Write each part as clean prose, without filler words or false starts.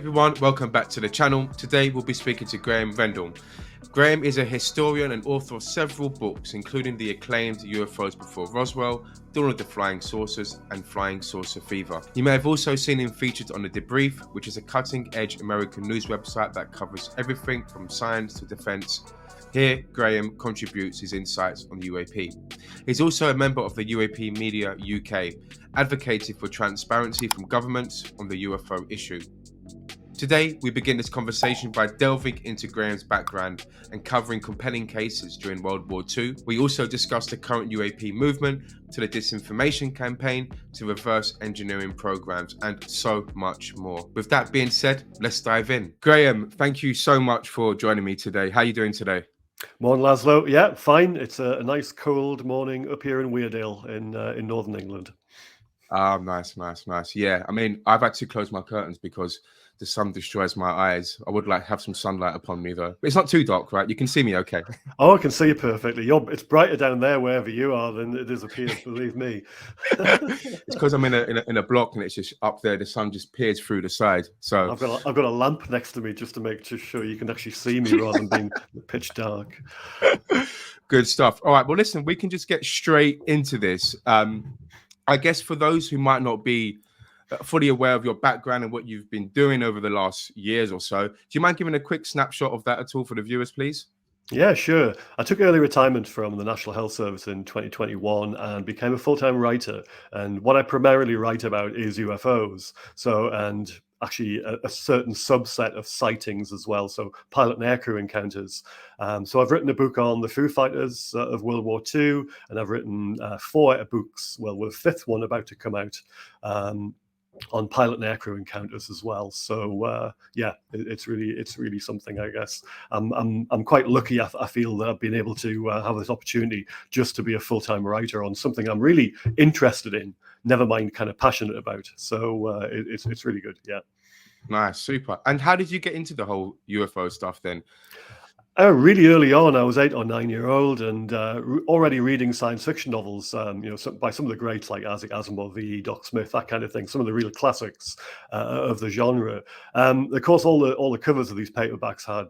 everyone, welcome back to the channel. Today we'll be speaking to Graeme Rendall. Graeme is a historian and author of several books, including the acclaimed UFOs Before Roswell, Dawn of the Flying Saucers, and Flying Saucer Fever. You may have also seen him featured on The Debrief, which is a cutting-edge American news website that covers everything from science to defense. Here, Graeme contributes his insights on UAP. He's also a member of the UAP Media UK, advocating for transparency from governments on the UFO issue. Today, we begin this conversation by delving into Graeme's background and covering compelling cases during World War II. We also discuss the current UAP movement, to the disinformation campaign, to reverse engineering programs, and so much more. With that being said, let's dive in. Graeme, thank you so much for joining me today. How are you doing today? Morning, Laszlo. Yeah, fine. It's a nice cold morning up here in Weardale in northern England. Nice. Yeah, I mean, I've had to close my curtains because the sun destroys my eyes. I would like to have some sunlight upon me though. But it's not too dark, right? You can see me okay. Oh, I can see you perfectly. It's brighter down there wherever you are than it is up here, believe me. It's because I'm in a block and it's just up there. The sun just peers through the side. So I've got a lamp next to me just to make sure you can actually see me rather than being pitch dark. Good stuff. All right. Well, listen, we can just get straight into this. I guess for those who might not be fully aware of your background and what you've been doing over the last years or so, do you mind giving a quick snapshot of that at all for the viewers, please? Yeah, sure. I took early retirement from the National Health Service in 2021 and became a full-time writer. And what I primarily write about is UFOs. And actually a certain subset of sightings as well. So pilot and aircrew encounters. So I've written a book on the Foo Fighters of World War II, and I've written 4 books, well, with a 5th one about to come out, on pilot and aircrew encounters as well. So yeah, it's really something, I guess. I'm quite lucky. I feel that I've been able to have this opportunity just to be a full-time writer on something I'm really interested in, never mind kind of passionate about. So it's really good. Yeah. Nice, super. And how did you get into the whole UFO stuff then? Really early on, I was 8 or 9 year old and already reading science fiction novels, by some of the greats like Isaac Asimov, V.E. Doc Smith, that kind of thing. Some of the real classics of the genre. Of course, all the covers of these paperbacks had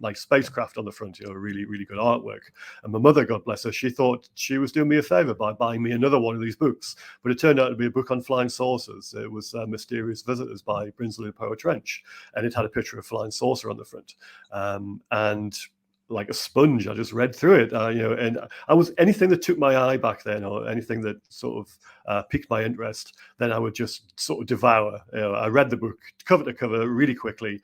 like spacecraft on the front, really good artwork. And my mother, God bless her, she thought she was doing me a favor by buying me another one of these books. But it turned out to be a book on flying saucers. It was Mysterious Visitors by Brinsley Power Trench, and it had a picture of a flying saucer on the front. And like a sponge, I just read through it, and I was anything that took my eye back then, or anything that sort of piqued my interest, then I would just sort of devour. I read the book cover to cover really quickly.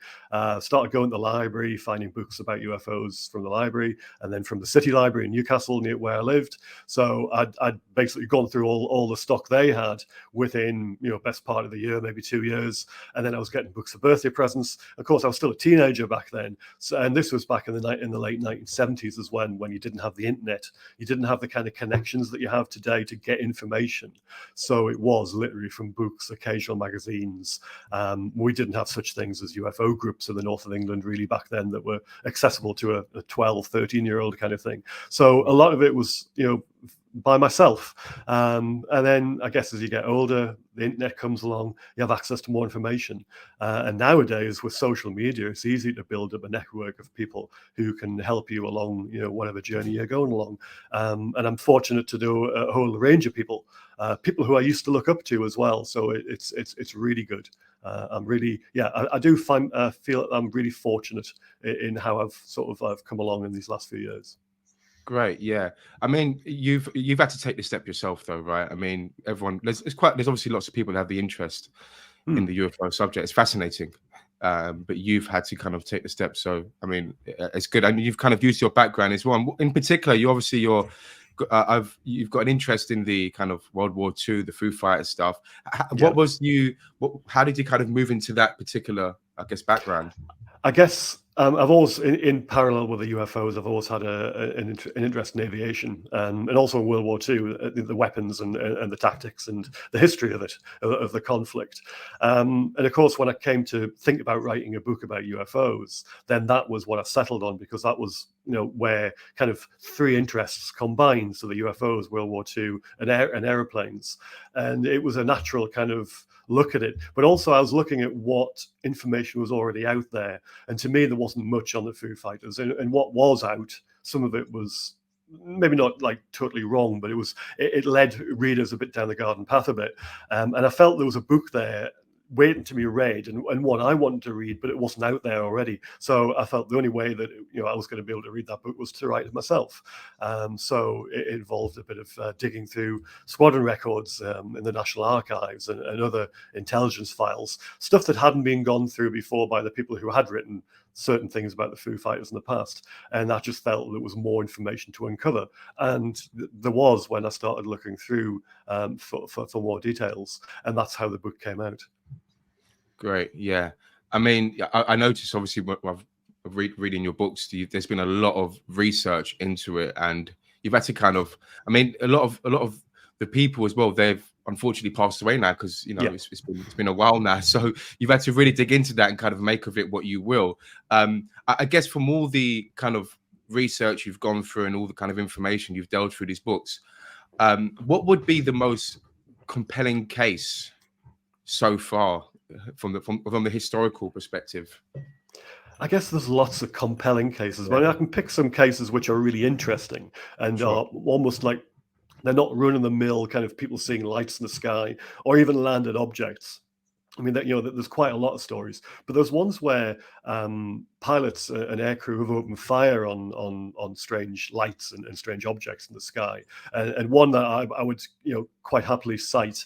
Started going to the library, finding books about UFOs from the library, and then from the city library in Newcastle, near where I lived. So I'd basically gone through all the stock they had within best part of the year, maybe 2 years, and then I was getting books for birthday presents. Of course, I was still a teenager back then, and this was back in the late 1970s, is when you didn't have the internet, you didn't have the kind of connections that you have today to get information. So it was literally from books, occasional magazines. We didn't have such things as UFO groups in the north of England really back then that were accessible to a 12, 13-year-old kind of thing. So a lot of it was, by myself. And then I guess as you get older, the internet comes along, you have access to more information. And nowadays with social media, it's easy to build up a network of people who can help you along, whatever journey you're going along. And I'm fortunate to know a whole range of people who I used to look up to as well. So it's really good. I'm really, I do feel that I'm really fortunate in how I've come along in these last few years. Great, yeah. I mean, you've had to take the step yourself, though, right? I mean, there's obviously lots of people that have the interest in the UFO subject. It's fascinating, but you've had to kind of take the step. So, I mean, it's good. I mean, you've kind of used your background as well. In particular, you've got an interest in the kind of World War II, the Foo Fighters stuff. How did you kind of move into that particular, I guess, background? I guess I've always, in parallel with the UFOs, I've always had an interest in aviation, and also in World War II, the weapons and the tactics and the history of it, of the conflict. And of course, when I came to think about writing a book about UFOs, then that was what I settled on, because that was where kind of three interests combined. So the UFOs, World War II, and aeroplanes. And it was a natural kind of look at it. But also I was looking at what information was already out there. And to me, there wasn't much on the Foo Fighters. And what was out, some of it was maybe not like totally wrong, but it led readers a bit down the garden path a bit. And I felt there was a book there waiting to be read, and one I wanted to read, but it wasn't out there already. So I felt the only way that I was going to be able to read that book was to write it myself. So it involved a bit of digging through squadron records in the National Archives and other intelligence files, stuff that hadn't been gone through before by the people who had written certain things about the Foo Fighters in the past. And I just felt there was more information to uncover. And there was when I started looking through for more details. And that's how the book came out. Great. Yeah. I mean, I noticed obviously I've reading your books, there's been a lot of research into it, and you've had to kind of, I mean, a lot of the people as well, they've unfortunately passed away now because it's been a while now. So you've had to really dig into that and kind of make of it what you will. I guess from all the kind of research you've gone through and all the kind of information you've delved through these books, what would be the most compelling case so far from the historical perspective? I guess there's lots of compelling cases, but I can pick some cases which are really interesting and are almost like they're not run-of-the-mill kind of people seeing lights in the sky or even landed objects. I mean, there's quite a lot of stories, but there's ones where pilots and aircrew have opened fire on strange lights and strange objects in the sky. And one that I would quite happily cite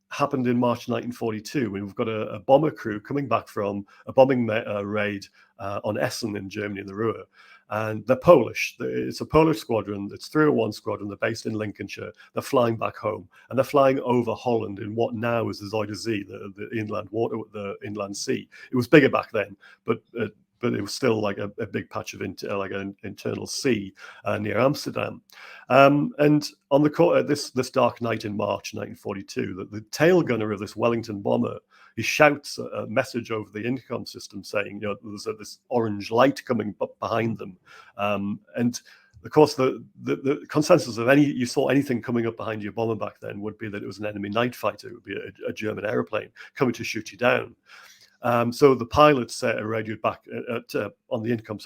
happened in March 1942 when we've got a bomber crew coming back from a bombing raid on Essen in Germany, in the Ruhr. And they're Polish. It's a Polish squadron. It's 301 squadron. They're based in Lincolnshire. They're flying back home, and they're flying over Holland in what now is the Zuider Zee, the inland water, the inland sea. It was bigger back then, but it was still like a big patch of like an internal sea near Amsterdam. And on this dark night in March 1942, the tail gunner of this Wellington bomber, he shouts a message over the intercom system saying, there's this orange light coming up behind them. And of course, the consensus of you saw anything coming up behind your bomber back then would be that it was an enemy night fighter. It would be a German airplane coming to shoot you down. So the pilots radioed back on the intercom,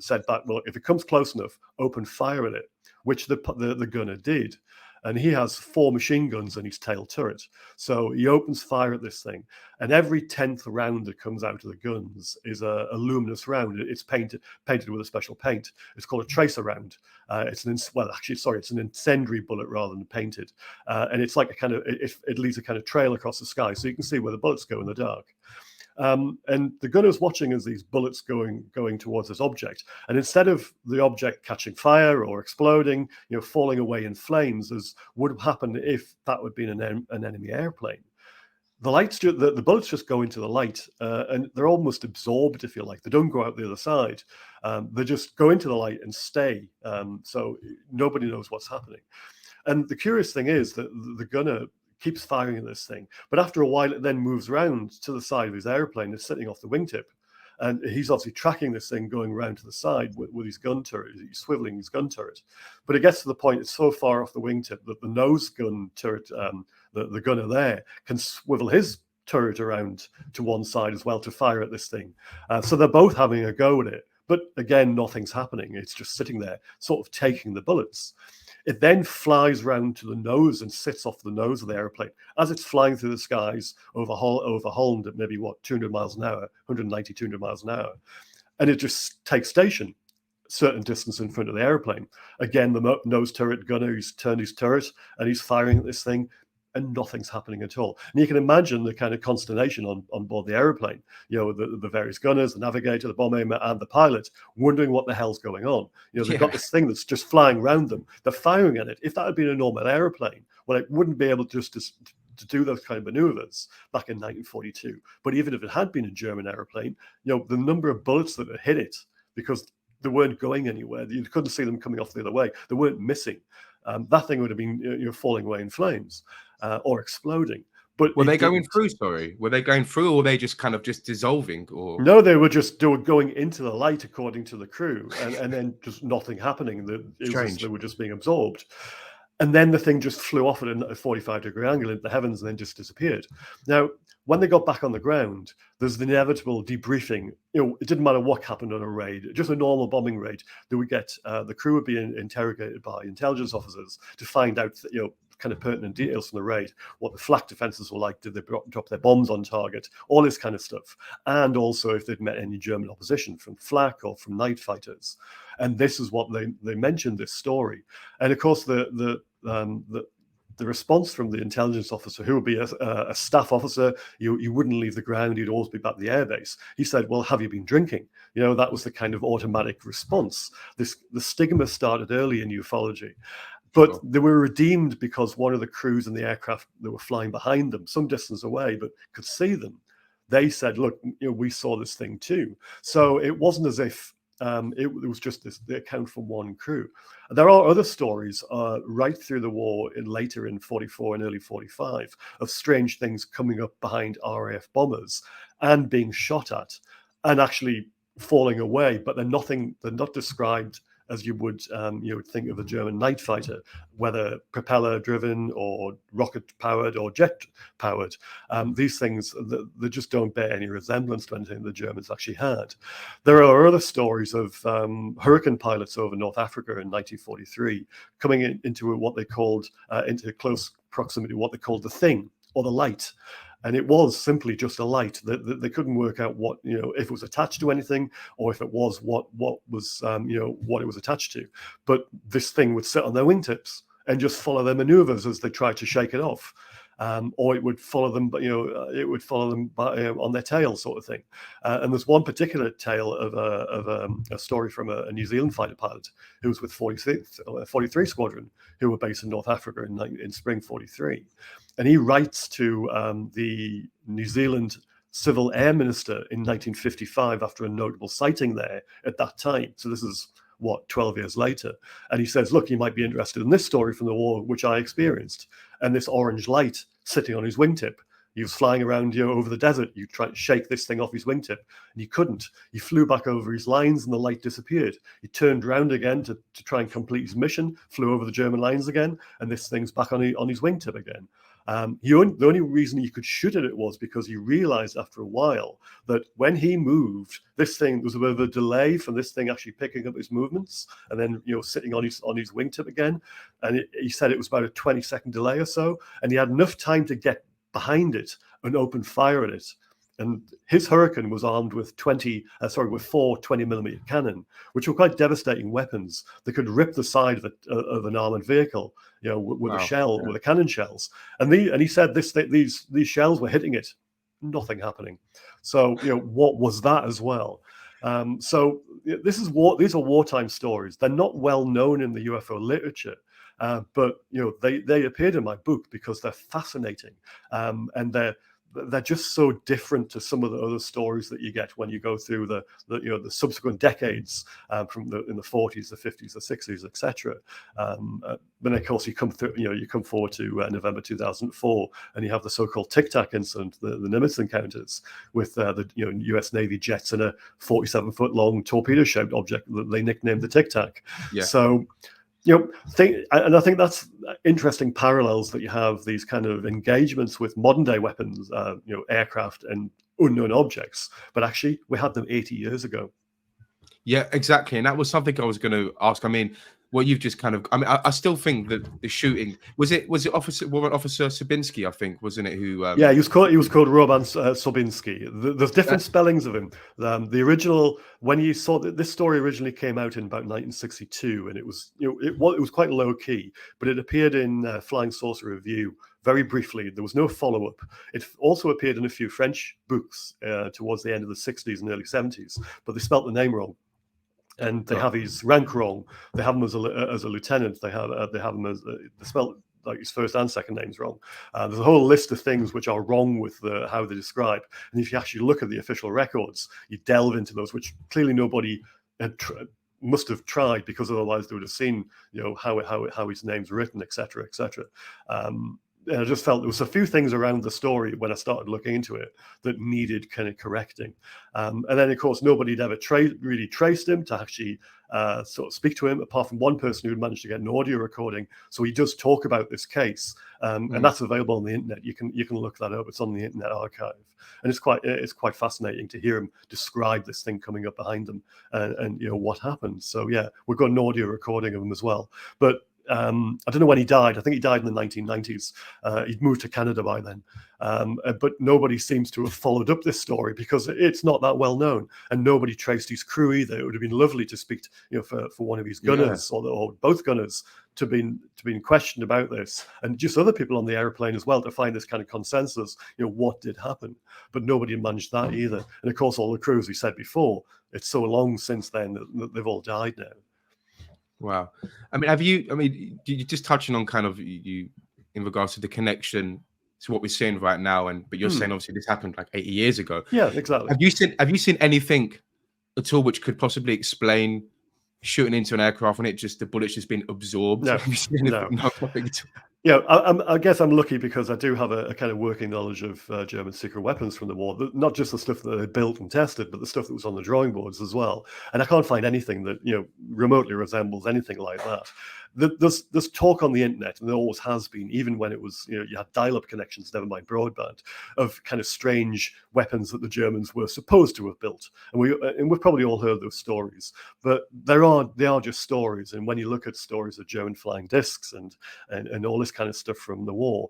said back, well, if it comes close enough, open fire at it, which the gunner did. And he has 4 machine guns in his tail turret. So he opens fire at this thing. And every 10th round that comes out of the guns is a luminous round. It's painted with a special paint. It's called a tracer round. It's an incendiary bullet rather than painted. And it's like it leaves a kind of trail across the sky. So you can see where the bullets go in the dark. And the gunner's watching as these bullets going towards this object, and instead of the object catching fire or exploding, falling away in flames, as would happen if that would be an enemy airplane, the bullets just go into the light, and they're almost absorbed, if you like. They don't go out the other side. They just go into the light and stay. So nobody knows what's happening. And the curious thing is that the gunner keeps firing at this thing, but after a while it then moves around to the side of his airplane. It's sitting off the wingtip, and he's obviously tracking this thing going around to the side with his gun turret. He's swiveling his gun turret, but it gets to the point it's so far off the wingtip that the nose gun turret, the gunner there, can swivel his turret around to one side as well to fire at this thing. So they're both having a go at it, but again, nothing's happening. It's just sitting there, sort of taking the bullets. It then flies round to the nose and sits off the nose of the airplane as it's flying through the skies over Holland at maybe 200 miles an hour, 190, 200 miles an hour. And it just takes station a certain distance in front of the airplane. Again, the nose turret gunner, he's turned his turret and he's firing at this thing, and nothing's happening at all. And you can imagine the kind of consternation on board the airplane, the various gunners, the navigator, the bomb aimer, and the pilot wondering what the hell's going on. They've got this thing that's just flying around them. They're firing at it. If that had been a normal airplane, well, it wouldn't be able just to do those kind of maneuvers back in 1942. But even if it had been a German airplane, the number of bullets that had hit it, because they weren't going anywhere, you couldn't see them coming off the other way, they weren't missing. That thing would have been falling away in flames or exploding. but Were it they going didn't. through? Sorry, were they going through, or were they just kind of just dissolving? Or No, they were going into the light, according to the crew, and then just nothing happening. It was they strange? were just being absorbed. And then the thing just flew off at a 45-degree angle into the heavens and then just disappeared. Now, when they got back on the ground, there's the inevitable debriefing. It didn't matter what happened on a raid, just a normal bombing raid. They would get the crew would be interrogated by intelligence officers to find out, kind of pertinent details from the raid, what the flak defenses were like, did they drop their bombs on target, all this kind of stuff, and also if they'd met any German opposition from flak or from night fighters. And this is what they mentioned, this story. And of course, the response from the intelligence officer, who would be a staff officer, you wouldn't leave the ground, you'd always be back at the airbase. He said, well, have you been drinking? That was the kind of automatic response. The stigma started early in ufology. But Sure. they were redeemed because one of the crews in the aircraft that were flying behind them, some distance away, but could see them, they said, look, we saw this thing too. So it wasn't as if it was just the account from one crew. There are other stories right through the war, later in 44 and early 45, of strange things coming up behind RAF bombers and being shot at and actually falling away, but they're not described as you would think of a German night fighter, whether propeller driven or rocket powered or jet powered. These things, they just don't bear any resemblance to anything the Germans actually had. There are other stories of hurricane pilots over North Africa in 1943 coming into what they called, into close proximity, what they called the thing or the light. And it was simply just a light. They couldn't work out what, if it was attached to anything, or if it was what was, what it was attached to. But this thing would sit on their wingtips and just follow their maneuvers as they tried to shake it off. Or it would follow them, but it would follow them on their tail, sort of thing. And there's one particular tale of a story from a New Zealand fighter pilot who was with 43 Squadron, who were based in North Africa in spring 43. And he writes to the New Zealand Civil Air Minister in 1955 after a notable sighting there at that time. So this is 12 years later. And he says, look, you might be interested in this story from the war, which I experienced. And this orange light sitting on his wingtip. He was flying around over the desert. You try to shake this thing off his wingtip, and he couldn't. He flew back over his lines, and the light disappeared. He turned around again to try and complete his mission, flew over the German lines again, and this thing's back on his wingtip again. The only reason he could shoot at it was because he realized after a while that when he moved, this thing, there was a bit of a delay from this thing actually picking up his movements and then sitting on his wingtip again. And he said it was about a 20-second delay or so, and he had enough time to get behind it and open fire at it. And his Hurricane was armed with 4 20mm cannon, which were quite devastating weapons. They could rip the side of an armored vehicle, with a shell, with the cannon shells. And he said these shells were hitting it, nothing happening. So what was that as well? So this is these are wartime stories. They're not well known in the UFO literature. But they appeared in my book because they're fascinating, and they're just so different to some of the other stories that you get when you go through the subsequent decades, in the 40s, the 50s, the 60s, etc. Then of course you come forward to November 2004, and you have the so-called Tic Tac incident, the Nimitz encounters with the U.S. Navy jets and a 47-foot long torpedo-shaped object that they nicknamed the Tic Tac. Yeah. So. I think that's interesting parallels that you have these kind of engagements with modern day weapons, aircraft and unknown objects, but actually we had them 80 years ago. Yeah, exactly. And that was something I was going to ask. I mean, what you've just kind of, I still think that the shooting was it Warrant Officer Sabinski, I think, wasn't it? Who? Yeah, he was called Roman Sobinski. There's different spellings of him. The original, when you saw this story originally came out in about 1962, and it was it was quite low key, but it appeared in Flying Saucer Review very briefly. There was no follow up. It also appeared in a few French books towards the end of the 60s and early 70s, but they spelt the name wrong. And they have his rank wrong. They have him as a lieutenant. They have him as they spell like his first and second names wrong. There's a whole list of things which are wrong with how they describe. And if you actually look at the official records, you delve into those, which clearly nobody must have tried, because otherwise they would have seen how his name's written, etc., etc. I just felt there was a few things around the story when I started looking into it that needed kind of correcting. And then, of course, nobody had ever really traced him to actually sort of speak to him, apart from one person who had managed to get an audio recording. So he does talk about this case, and that's available on the internet. You can look that up. It's on the Internet Archive, and it's quite fascinating to hear him describe this thing coming up behind him and what happened. So yeah, we've got an audio recording of him as well, but. I don't know when he died. I think he died in the 1990s. He'd moved to Canada by then. But nobody seems to have followed up this story because it's not that well known, and nobody traced his crew either. It would have been lovely to speak for one of his gunners or both gunners to been questioned about this, and just other people on the airplane as well, to find this kind of consensus, what did happen. But nobody managed that either. And of course, all the crew, as we said before, it's so long since then that they've all died now. Wow. I mean, you're just touching on kind of you in regards to the connection to what we're seeing right now, but you're saying obviously this happened like 80 years ago. Yeah, exactly. Have you seen anything at all which could possibly explain shooting into an aircraft when the bullets just been absorbed? No, Have you seen anything? No, nothing at all. Yeah, I guess I'm lucky because I do have a kind of working knowledge of German secret weapons from the war. Not just the stuff that they built and tested, but the stuff that was on the drawing boards as well. And I can't find anything that remotely resembles anything like that. There's talk on the internet, and there always has been, even when it was you had dial-up connections, never mind broadband, of kind of strange weapons that the Germans were supposed to have built. And we've probably all heard those stories, but they are just stories. And when you look at stories of German flying discs and all this kind of stuff from the war,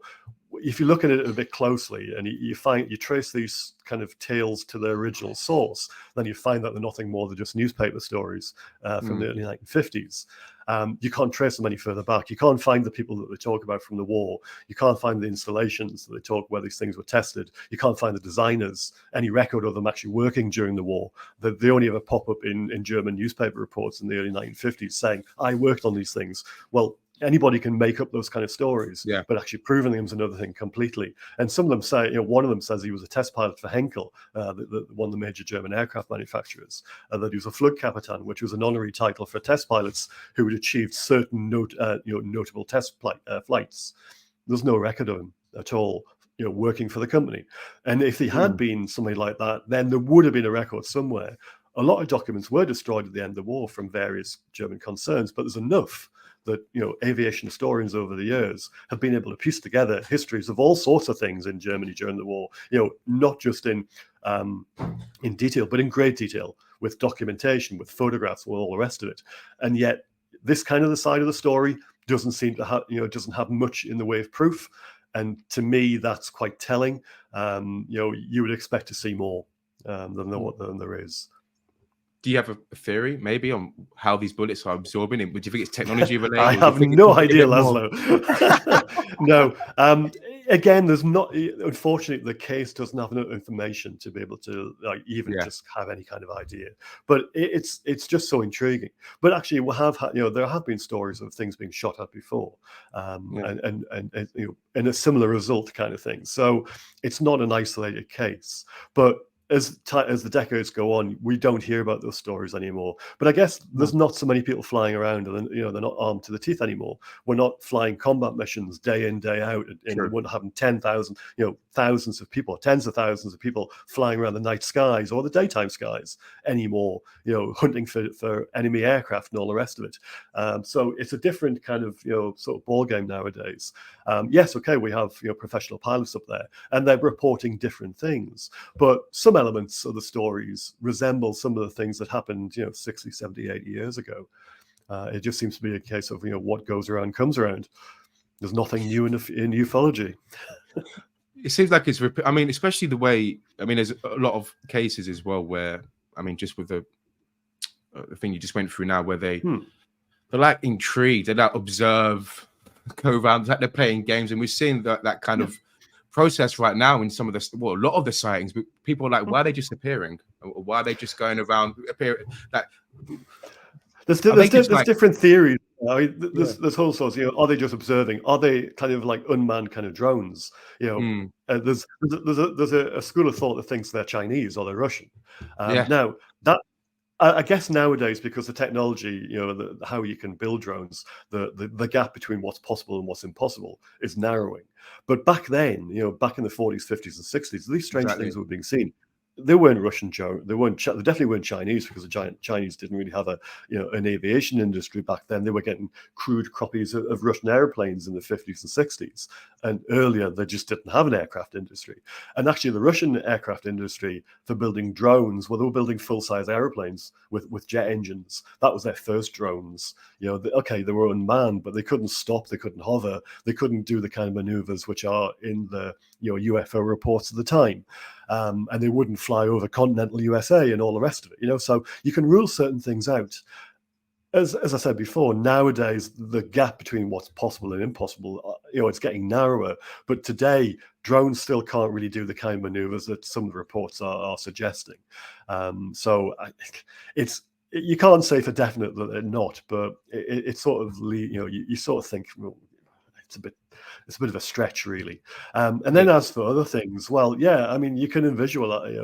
if you look at it a bit closely and you trace these kind of tales to their original source, then you find that they're nothing more than just newspaper stories from the early 1950s. You can't trace them any further back. You can't find the people that they talk about from the war. You can't find the installations that they talk where these things were tested. You can't find the designers, any record of them actually working during the war. They only ever pop up in German newspaper reports in the early 1950s saying, I worked on these things. Well, anybody can make up those kind of stories, but actually proving them is another thing completely. And some of them say, one of them says he was a test pilot for Henkel, one of the major German aircraft manufacturers, that he was a Flugkapitän, which was an honorary title for test pilots who had achieved certain notable test flights. There's no record of him at all, working for the company. And if he had been somebody like that, then there would have been a record somewhere. A lot of documents were destroyed at the end of the war from various German concerns, but there's enough that aviation historians over the years have been able to piece together histories of all sorts of things in Germany during the war. Not just in detail, but in great detail, with documentation, with photographs, with all the rest of it. And yet, this kind of the side of the story doesn't seem to have doesn't have much in the way of proof. And to me, that's quite telling. You would expect to see more than there is. Do you have a theory, maybe, on how these bullets are absorbing it? Would you think it's technology related? I have no idea, Laszlo. No. Again, there's not. Unfortunately, the case doesn't have enough information to be able to just have any kind of idea. But it's just so intriguing. But actually, there have been stories of things being shot at before, and in a similar result kind of thing. So it's not an isolated case, but as the decades go on, we don't hear about those stories anymore. But I guess there's not so many people flying around, and they're not armed to the teeth anymore. We're not flying combat missions day in, day out, and we're not having 10,000, thousands of people, tens of thousands of people flying around the night skies or the daytime skies anymore, hunting for enemy aircraft and all the rest of it. So it's a different kind of sort of ball game nowadays. Yes, okay, we have professional pilots up there, and they're reporting different things, but some elements of the stories resemble some of the things that happened 60, 70, 80 years ago. It just seems to be a case of what goes around comes around. There's nothing new in ufology. It seems like it's especially the way, there's a lot of cases as well where, just with the thing you just went through now, where they're like intrigued, they like observe, go around, like they're playing games, and we're seeing that kind of process right now in some of a lot of the sightings. But people are like, why are they just appearing? Or why are they just going around appearing? Like, there's different theories. There's whole sorts. Are they just observing? Are they kind of like unmanned kind of drones? There's a school of thought that thinks they're Chinese or they're Russian. Now I guess nowadays, because the technology, how you can build drones, the gap between what's possible and what's impossible is narrowing. But back then, back in the 40s, 50s, and 60s, these strange Exactly. things were being seen. They weren't Russian drones. They definitely weren't Chinese, because the Chinese didn't really have an aviation industry back then. They were getting crude copies of Russian airplanes in the 50s and 60s, and earlier they just didn't have an aircraft industry. And actually, the Russian aircraft industry for building drones, well, they were building full-size airplanes with jet engines. That was their first drones. They were unmanned, but they couldn't stop, they couldn't hover, they couldn't do the kind of maneuvers which are in the UFO reports at the time. And they wouldn't fly over continental USA and all the rest of it. So you can rule certain things out. As I said before, nowadays the gap between what's possible and impossible, it's getting narrower. But today, drones still can't really do the kind of maneuvers that some of the reports are suggesting. You can't say for definite that they're not, but it's sort of you sort of think, well, it's a bit of a stretch, really. And then as for other things, well, yeah, I mean, you can visualize.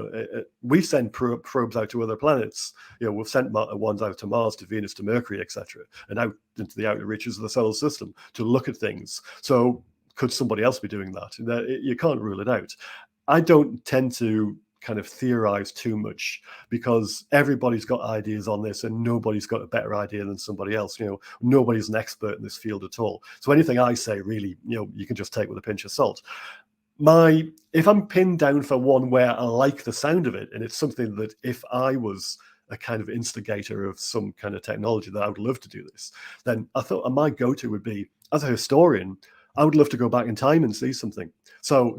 We send probes out to other planets. We've sent ones out to Mars, to Venus, to Mercury, etc., and out into the outer reaches of the solar system to look at things. So could somebody else be doing that? You can't rule it out. I don't tend to kind of theorize too much, because everybody's got ideas on this and nobody's got a better idea than somebody else. Nobody's an expert in this field at all. So anything I say, really, you can just take with a pinch of salt. If I'm pinned down for one where I like the sound of it, and it's something that if I was a kind of instigator of some kind of technology that I would love to do this, then I thought my go-to would be, as a historian, I would love to go back in time and see something. So,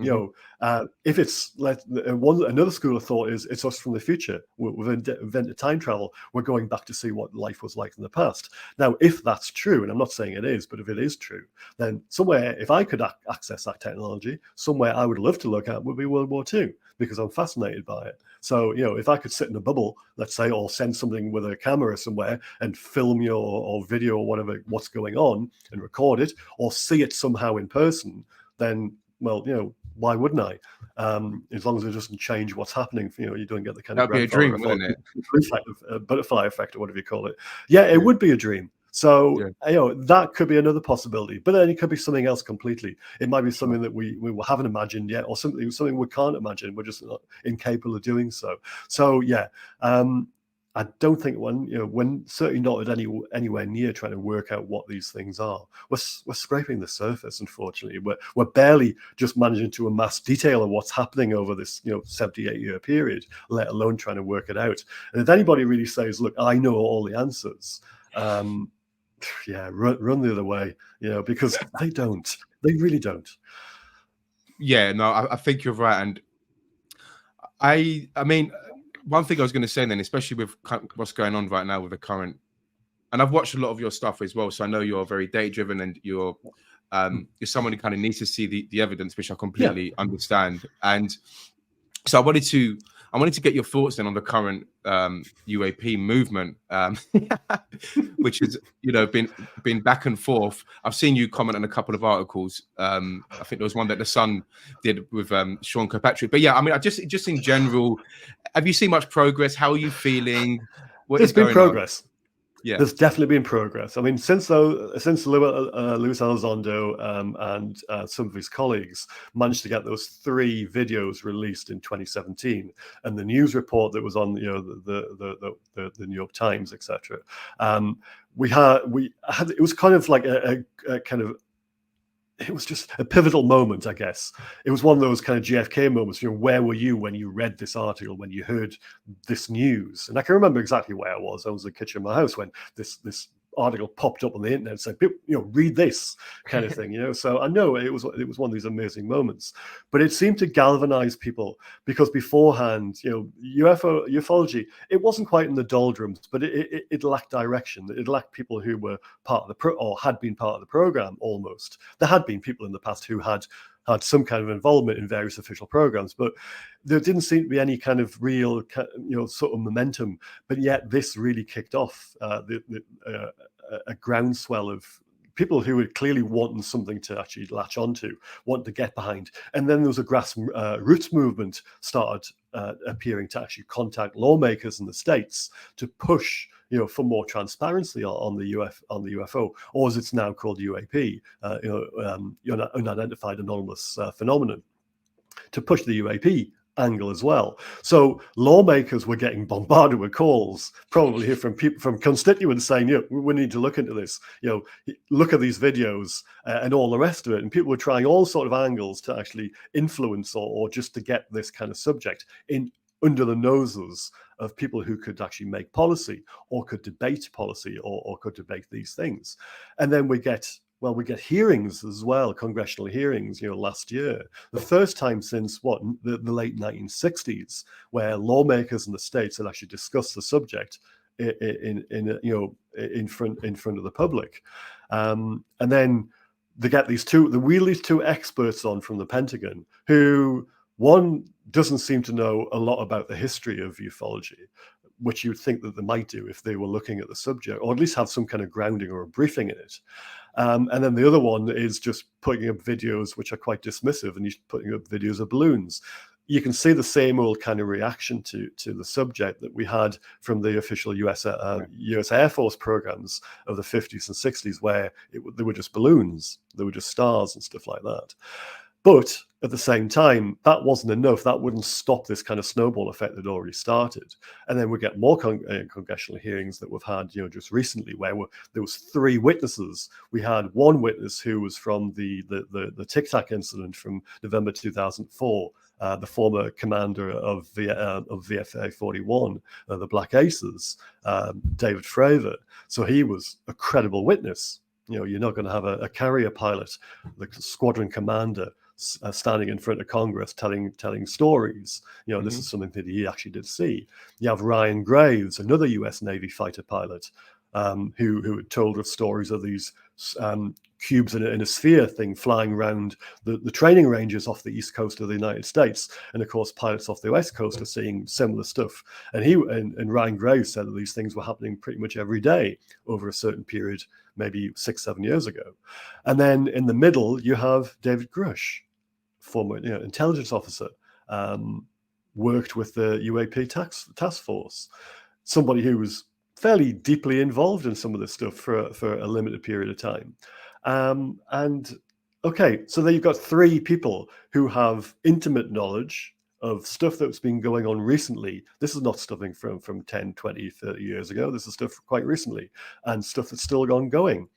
if it's another school of thought is it's us from the future. We've invented time travel. We're going back to see what life was like in the past. Now, if that's true, and I'm not saying it is, but if it is true, then somewhere, if I could access that technology, somewhere I would love to look at would be World War II, because I'm fascinated by it. So, if I could sit in a bubble, let's say, or send something with a camera somewhere and film or video or whatever, what's going on, and record it, or see it somehow in person, then, well, why wouldn't I? As long as it doesn't change what's happening, you don't get the kind of That'd be a dream, wouldn't it? Butterfly effect, or whatever you call it. Yeah, it would be a dream. So, that could be another possibility, but then it could be something else completely. It might be something that we haven't imagined yet, or something we can't imagine. We're just not incapable of doing so. So, yeah, I don't think when certainly not at anywhere near trying to work out what these things are. We're scraping the surface, unfortunately. We're barely just managing to amass detail of what's happening over this 78-year period, let alone trying to work it out. And if anybody really says, "Look, I know all the answers," run the other way, because they don't. They really don't. Yeah, no, I think you're right. And I mean, one thing I was going to say then, especially with what's going on right now with the current, and I've watched a lot of your stuff as well, so I know you're very data driven, and you're someone who kind of needs to see the evidence, which I completely understand. And so I wanted to get your thoughts then on the current UAP movement, which has been back and forth. I've seen you comment on a couple of articles. I think there was one that the Sun did with Sean Kirkpatrick. But yeah, I mean, I just in general, have you seen much progress? How are you feeling? There's been progress. Yeah, there's definitely been progress. I mean, since Luis Elizondo and some of his colleagues managed to get those 3 videos released in 2017, and the news report that was on the New York Times, etc. We had it was kind of like a kind of, it was just a pivotal moment, I guess. It was one of those kind of JFK moments. Where were you when you read this article, when you heard this news? And I can remember exactly where I was. I was in the kitchen of my house when this article popped up on the internet and said, read this kind of thing. So I know it was one of these amazing moments. But it seemed to galvanize people, because beforehand, ufology, it wasn't quite in the doldrums, but it lacked direction. It lacked people who were part of or had been part of the program. Almost, there had been people in the past who had some kind of involvement in various official programs, but there didn't seem to be any kind of real, sort of momentum. But yet this really kicked off a groundswell of people who were clearly wanting something to actually latch onto, want to get behind. And then there was a grassroots movement started appearing to actually contact lawmakers in the states to push, for more transparency on the UFO, or as it's now called, UAP, unidentified anonymous phenomenon, to push the UAP angle as well. So lawmakers were getting bombarded with calls, probably from people, from constituents saying, we need to look into this, look at these videos and all the rest of it. And people were trying all sort of angles to actually influence or just to get this kind of subject in under the noses of people who could actually make policy or could debate policy or could debate these things. And then we get hearings as well, congressional hearings, last year, the first time since the late 1960s, where lawmakers in the states had actually discussed the subject in front of the public. And then they get these two experts on from the Pentagon, who one doesn't seem to know a lot about the history of ufology, which you'd think that they might do if they were looking at the subject, or at least have some kind of grounding or a briefing in it. And then the other one is just putting up videos which are quite dismissive, and he's putting up videos of balloons. You can see the same old kind of reaction to the subject that we had from the official US Air Force programs of the 50s and 60s, where they were just balloons, they were just stars and stuff like that. But at the same time, that wasn't enough. That wouldn't stop this kind of snowball effect that already started. And then we get more congressional hearings that we've had, just recently, where there was 3 witnesses. We had one witness who was from the Tic Tac incident from November 2004, the former commander of VFA 41, the Black Aces, David Fravor. So he was a credible witness. You're not going to have a carrier pilot, the squadron commander, standing in front of Congress telling stories. This is something that he actually did see. You have Ryan Graves, another US Navy fighter pilot, who had told us stories of these cubes in a sphere thing flying around the training ranges off the east coast of the United States. And of course, pilots off the west coast are seeing similar stuff. And Ryan Graves said that these things were happening pretty much every day over a certain period, maybe 6-7 years ago. And then in the middle, you have David Grush, former intelligence officer, worked with the UAP task force, somebody who was fairly deeply involved in some of this stuff for a limited period of time. So there you've got 3 people who have intimate knowledge of stuff that's been going on recently. This is not stuff from 10, 20, 30 years ago. This is stuff quite recently, and stuff that's still ongoing.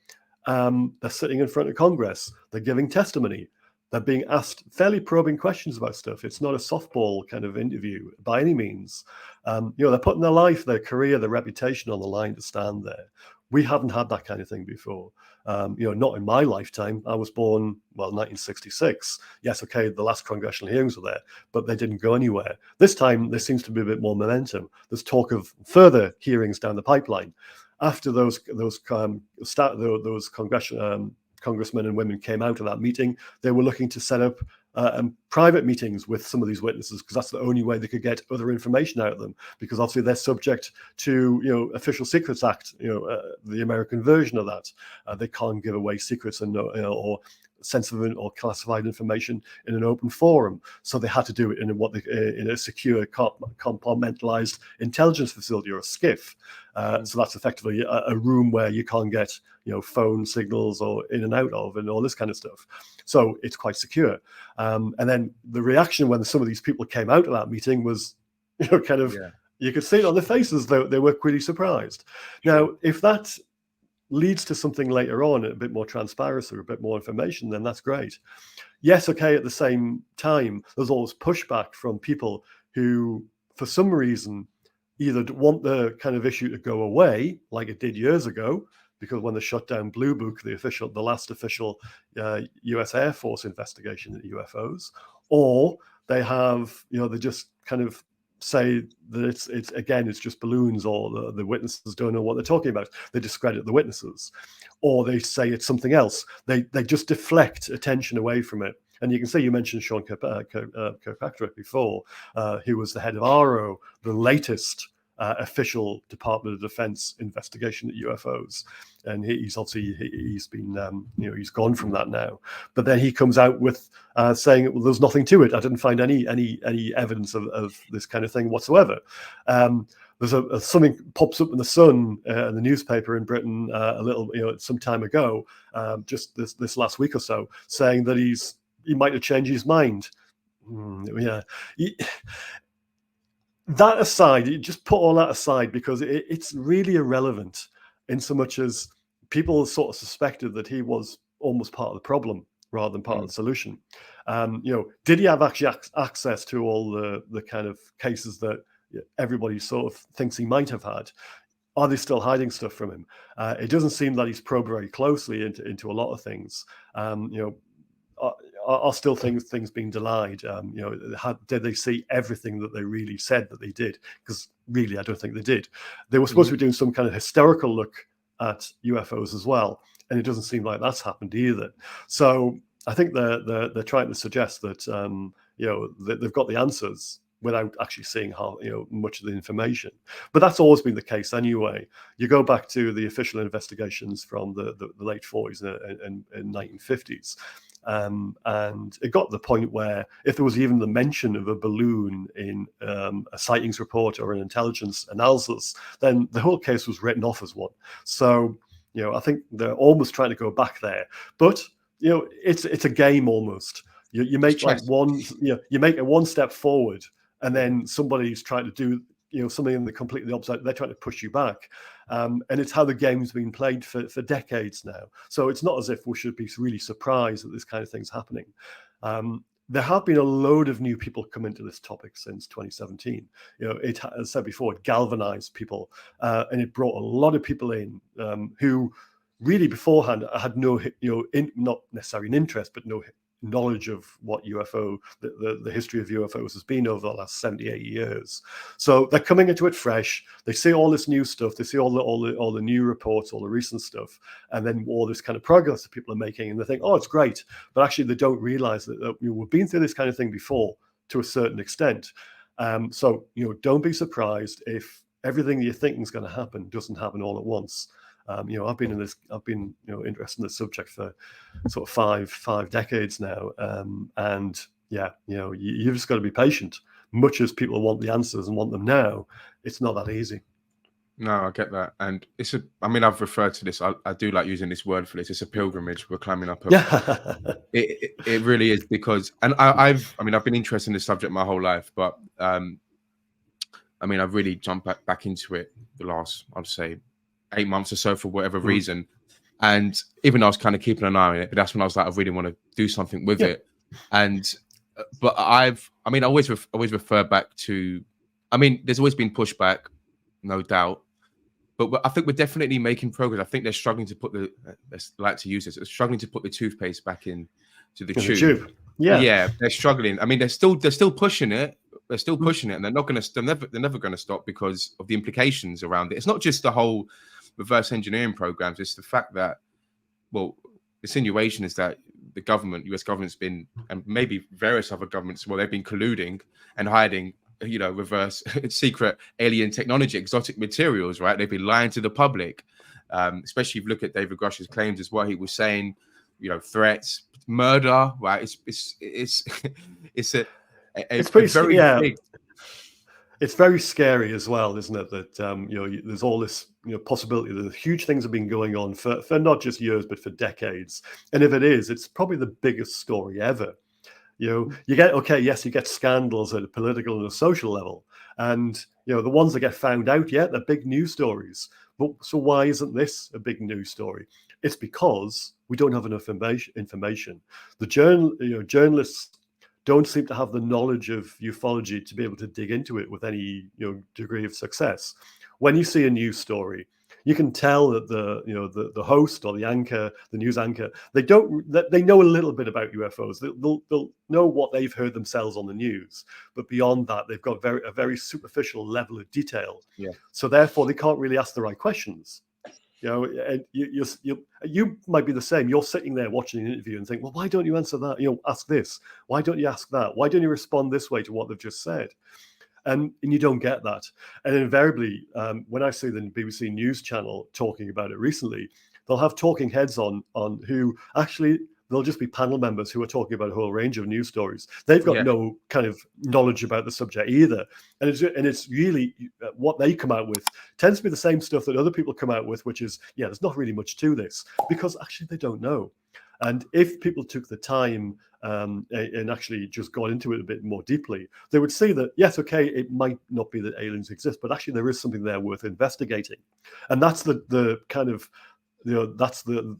They're sitting in front of Congress. They're giving testimony. They're being asked fairly probing questions about stuff. It's not a softball kind of interview by any means. They're putting their life, their career, their reputation on the line to stand there. We haven't had that kind of thing before. Not in my lifetime. I was born, 1966. Yes, okay, the last congressional hearings were there, but they didn't go anywhere. This time, there seems to be a bit more momentum. There's talk of further hearings down the pipeline. After those congressmen and women came out of that meeting, they were looking to set up private meetings with some of these witnesses, because that's the only way they could get other information out of them, because obviously they're subject to Official Secrets Act, the American version of that. They can't give away secrets and or sensitive or classified information in an open forum, so they had to do it in a secure compartmentalized intelligence facility, or a SCIF. So that's effectively a room where you can't get phone signals or in and out of, and all this kind of stuff. So it's quite secure. And then the reaction when some of these people came out of that meeting was, you could see it on their faces, though they were pretty surprised. Now, if that leads to something later on, a bit more transparency or a bit more information, then that's great. Yes, okay, at the same time, there's always pushback from people who, for some reason, either want the kind of issue to go away, like it did years ago, because when they shut down Blue Book, the last official US Air Force investigation into UFOs, or they have, they just kind of say that it's just balloons, or the witnesses don't know what they're talking about. They discredit the witnesses, or they say it's something else. They just deflect attention away from it. And you can see, you mentioned Sean Kirkpatrick before, who was the head of ARO, the latest official Department of Defense investigation at UFOs, and he's been he's gone from that now. But then he comes out with saying, well, there's nothing to it. I didn't find any evidence of this kind of thing whatsoever. There's something pops up in the Sun, in the newspaper in Britain, a little, some time ago, just this last week or so, saying that he might have changed his mind. Yeah. That aside, you just put all that aside, because it's really irrelevant, in so much as people sort of suspected that he was almost part of the problem rather than part of the solution. Did he have actually access to all the kind of cases that everybody sort of thinks he might have had? Are they still hiding stuff from him? It doesn't seem that he's probed very closely into a lot of things. Are still things being denied? Did they see everything that they really said that they did? Because really, I don't think they did. They were supposed to be doing some kind of historical look at UFOs as well, and it doesn't seem like that's happened either. So I think they're trying to suggest that that they've got the answers without actually seeing much of the information. But that's always been the case anyway. You go back to the official investigations from the late 40s and 1950s. And it got to the point where if there was even the mention of a balloon in a sightings report or an intelligence analysis, then the whole case was written off as one. So, I think they're almost trying to go back there. But, it's a game almost. You make you make a one step forward, and then somebody's trying to do something in the completely opposite. They're trying to push you back, and it's how the game's been played for decades now. So it's not as if we should be really surprised that this kind of thing's happening. There have been a load of new people come into this topic since 2017. It, as I said before, it galvanized people, and it brought a lot of people in who really beforehand had no, not necessarily an interest, but no knowledge of what the history of UFOs has been over the last 78 years. So they're coming into it fresh. They see all this new stuff. They see all the new reports, all the recent stuff, and then all this kind of progress that people are making, and they think, oh, it's great. But actually, they don't realize that we've been through this kind of thing before to a certain extent. So don't be surprised if everything you're thinking is going to happen doesn't happen all at once. I've been interested in this subject for sort of five decades now, and you've just got to be patient. Much as people want the answers and want them now, it's not that easy. No, I get that, and I've referred to this. I do like using this word for this. It's a pilgrimage. We're climbing up. It really is, because, and I've been interested in this subject my whole life, but I've really jumped back into it the last, I'd say, 8 months or so for whatever reason. And even though I was kind of keeping an eye on it, but that's when I was like, I really want to do something with it. And but I always refer back to, there's always been pushback, no doubt, but I think we're definitely making progress. I think they're struggling to put they're struggling to put the toothpaste back in to the tube. Yeah, they're struggling. They're still pushing it. They're still pushing it, and they're never going to stop because of the implications around it. It's not just the whole reverse engineering programs. It's the fact that, well, the insinuation is that the government, US government's been, and maybe various other governments, they've been colluding and hiding, reverse secret alien technology, exotic materials, right? They've been lying to the public, especially if you look at David Grush's claims as what he was saying, threats, murder, right? It's very big. It's very scary as well, isn't it? That there's all this possibility that huge things have been going on for not just years but for decades. And if it is, it's probably the biggest story ever. You get scandals at a political and a social level, and the ones that get found out, they're big news stories. But so why isn't this a big news story? It's because we don't have enough information. The journalists don't seem to have the knowledge of ufology to be able to dig into it with any degree of success. When you see a news story, you can tell that the host or the news anchor, they know a little bit about UFOs. They'll know what they've heard themselves on the news, but beyond that, they've got a very superficial level of detail. Yeah. So therefore, they can't really ask the right questions. You might be the same. You're sitting there watching an interview and think, well, why don't you answer that? Ask this. Why don't you ask that? Why don't you respond this way to what they've just said? And you don't get that. And invariably, when I see the BBC News channel talking about it recently, they'll have talking heads on who actually, they'll just be panel members who are talking about a whole range of news stories. They've got Yeah. no kind of knowledge about the subject either. And it's really what they come out with tends to be the same stuff that other people come out with, which is, yeah, there's not really much to this, because actually they don't know. And if people took the time and actually just got into it a bit more deeply, they would see that, yes, okay, it might not be that aliens exist, but actually there is something there worth investigating. And that's the kind of, that's the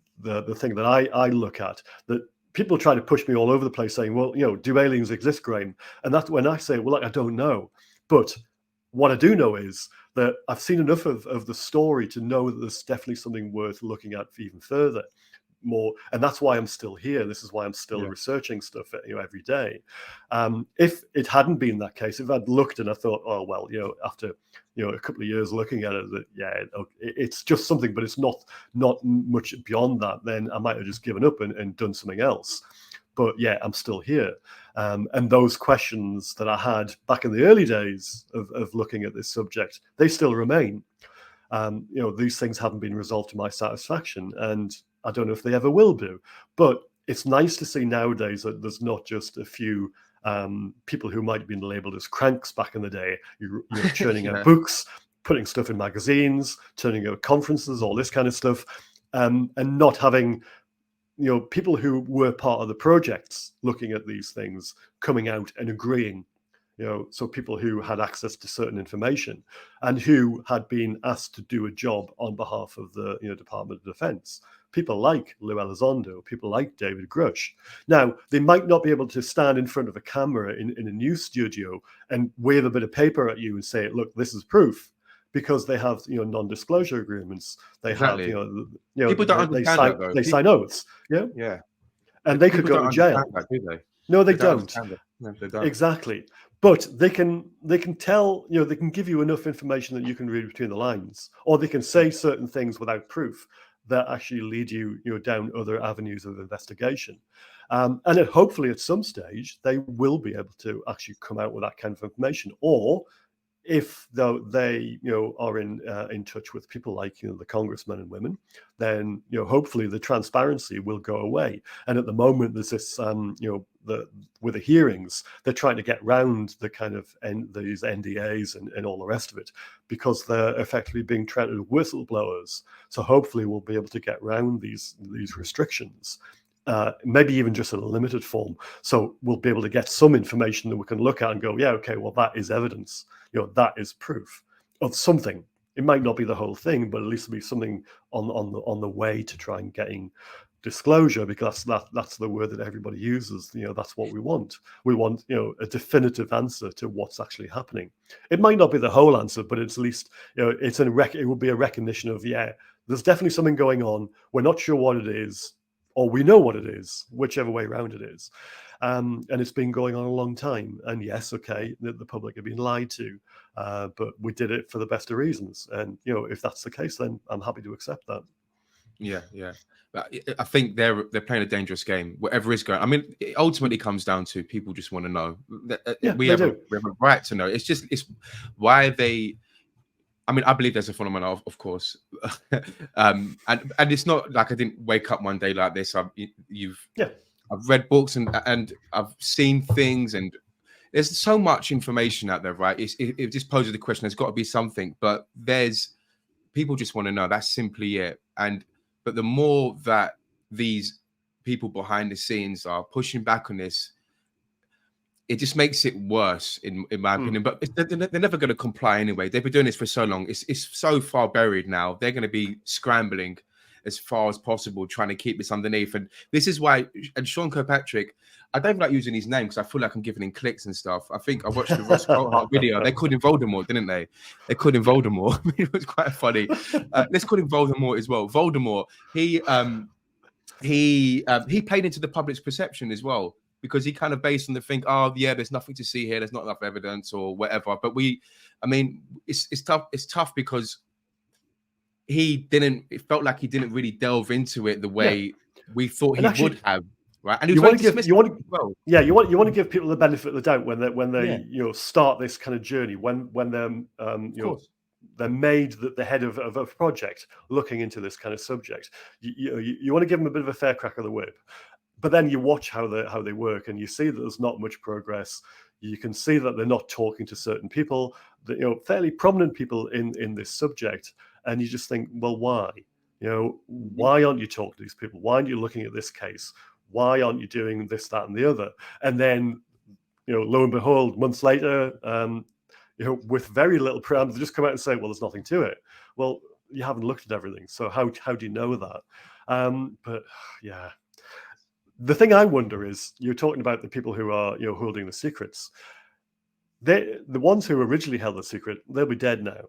thing that I look at, that people try to push me all over the place saying, well, do aliens exist, Graeme? And that's when I say, well, I don't know. But what I do know is that I've seen enough of the story to know that there's definitely something worth looking at even further. More, and that's why I'm still here. This is why I'm still researching stuff, every day. If it hadn't been that case, if I'd looked and I thought, oh well, after a couple of years looking at it, that it's just something, but it's not much beyond that, then I might have just given up and done something else. But yeah, I'm still here, and those questions that I had back in the early days of looking at this subject, they still remain. These things haven't been resolved to my satisfaction, and I don't know if they ever will do. But it's nice to see nowadays that there's not just a few people who might have been labeled as cranks back in the day, churning out books, putting stuff in magazines, turning out conferences, all this kind of stuff, and not having people who were part of the projects looking at these things coming out and agreeing. So people who had access to certain information and who had been asked to do a job on behalf of the Department of Defense. People like Lou Elizondo, people like David Grush. Now, they might not be able to stand in front of a camera in a news studio and wave a bit of paper at you and say, look, this is proof, because they have non-disclosure agreements. They have people don't understand that, though. They sign oaths. Yeah. And they could go to jail. That, do they? No, they don't. No, they don't. Exactly. But they can tell, they can give you enough information that you can read between the lines, or they can say certain things without proof that actually lead you, down other avenues of investigation. And then hopefully at some stage, they will be able to actually come out with that kind of information. Or if though they are in touch with people like the congressmen and women, then hopefully the transparency will go away. And at the moment there's this with the hearings, they're trying to get round the kind of these NDAs and all the rest of it, because they're effectively being treated as whistleblowers. So hopefully we'll be able to get round these restrictions. Maybe even just in a limited form. So we'll be able to get some information that we can look at and go, yeah, okay, well, that is evidence. That is proof of something. It might not be the whole thing, but at least it'll be something on the way to try and getting disclosure, because that's the word that everybody uses. That's what we want. We want a definitive answer to what's actually happening. It might not be the whole answer, but it's at least it will be a recognition of, yeah, there's definitely something going on. We're not sure what it is, or we know what it is, whichever way around it is. And it's been going on a long time. And yes, okay, the public have been lied to, but we did it for the best of reasons. And, if that's the case, then I'm happy to accept that. Yeah. But I think they're playing a dangerous game, whatever is going. I mean, it ultimately comes down to people just want to know. We have a right to know. It's why they. I mean, I believe there's a phenomenon, of course, and it's not like I didn't wake up one day like this. I've read books and I've seen things, and there's so much information out there, right? It just poses the question. There's got to be something, but people just want to know. That's simply it. But the more that these people behind the scenes are pushing back on this, it just makes it worse, in my opinion. But they're never going to comply anyway. They've been doing this for so long. It's so far buried now. They're going to be scrambling as far as possible, trying to keep this underneath. And this is why, and Sean Kirkpatrick, I don't like using his name because I feel like I'm giving him clicks and stuff. I think I watched the Ross Coulthart video. They called him Voldemort, didn't they? They called him Voldemort. I mean, it was quite funny. Let's call him Voldemort as well. Voldemort, he played into the public's perception as well, because he kind of based on the think, oh yeah, there's nothing to see here, there's not enough evidence or whatever. But it's tough. It's tough because it felt like he didn't really delve into it the way we thought he would have. right? And he was You very want to give dismissive as well. yeah, you want to give people the benefit of the doubt when they Yeah, start this kind of journey, when they're of course. they're made the head of a project looking into this kind of subject. You want to give them a bit of a fair crack of the whip, but then you watch how they work, and you see that there's not much progress. You can see that they're not talking to certain people, that fairly prominent people in this subject, and you just think, well, why? Why aren't you talking to these people? Why aren't you looking at this case? Why aren't you doing this, that, and the other? And then, lo and behold, months later, with very little parameters, they just come out and say, well, there's nothing to it. Well, you haven't looked at everything, so how do you know that? But yeah, the thing I wonder is, you're talking about the people who are holding the secrets. The ones who originally held the secret, they'll be dead now.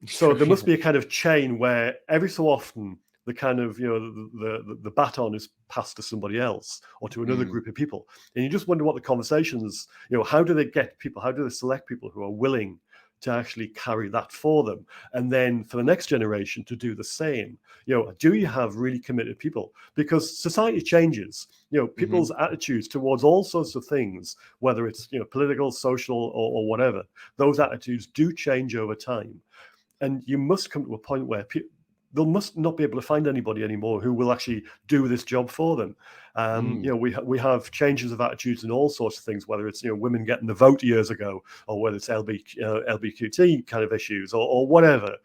So there must be a kind of chain where every so often the kind of the baton is passed to somebody else or to another group of people, and you just wonder what the conversations, how do they get people, how do they select people who are willing to actually carry that for them, and then for the next generation to do the same. Do you have really committed people? Because society changes. People's attitudes towards all sorts of things, whether it's political, social, or whatever, those attitudes do change over time. And you must come to a point where they must not be able to find anybody anymore who will actually do this job for them. We have changes of attitudes in all sorts of things, whether it's women getting the vote years ago, or whether it's LBQT kind of issues, or whatever.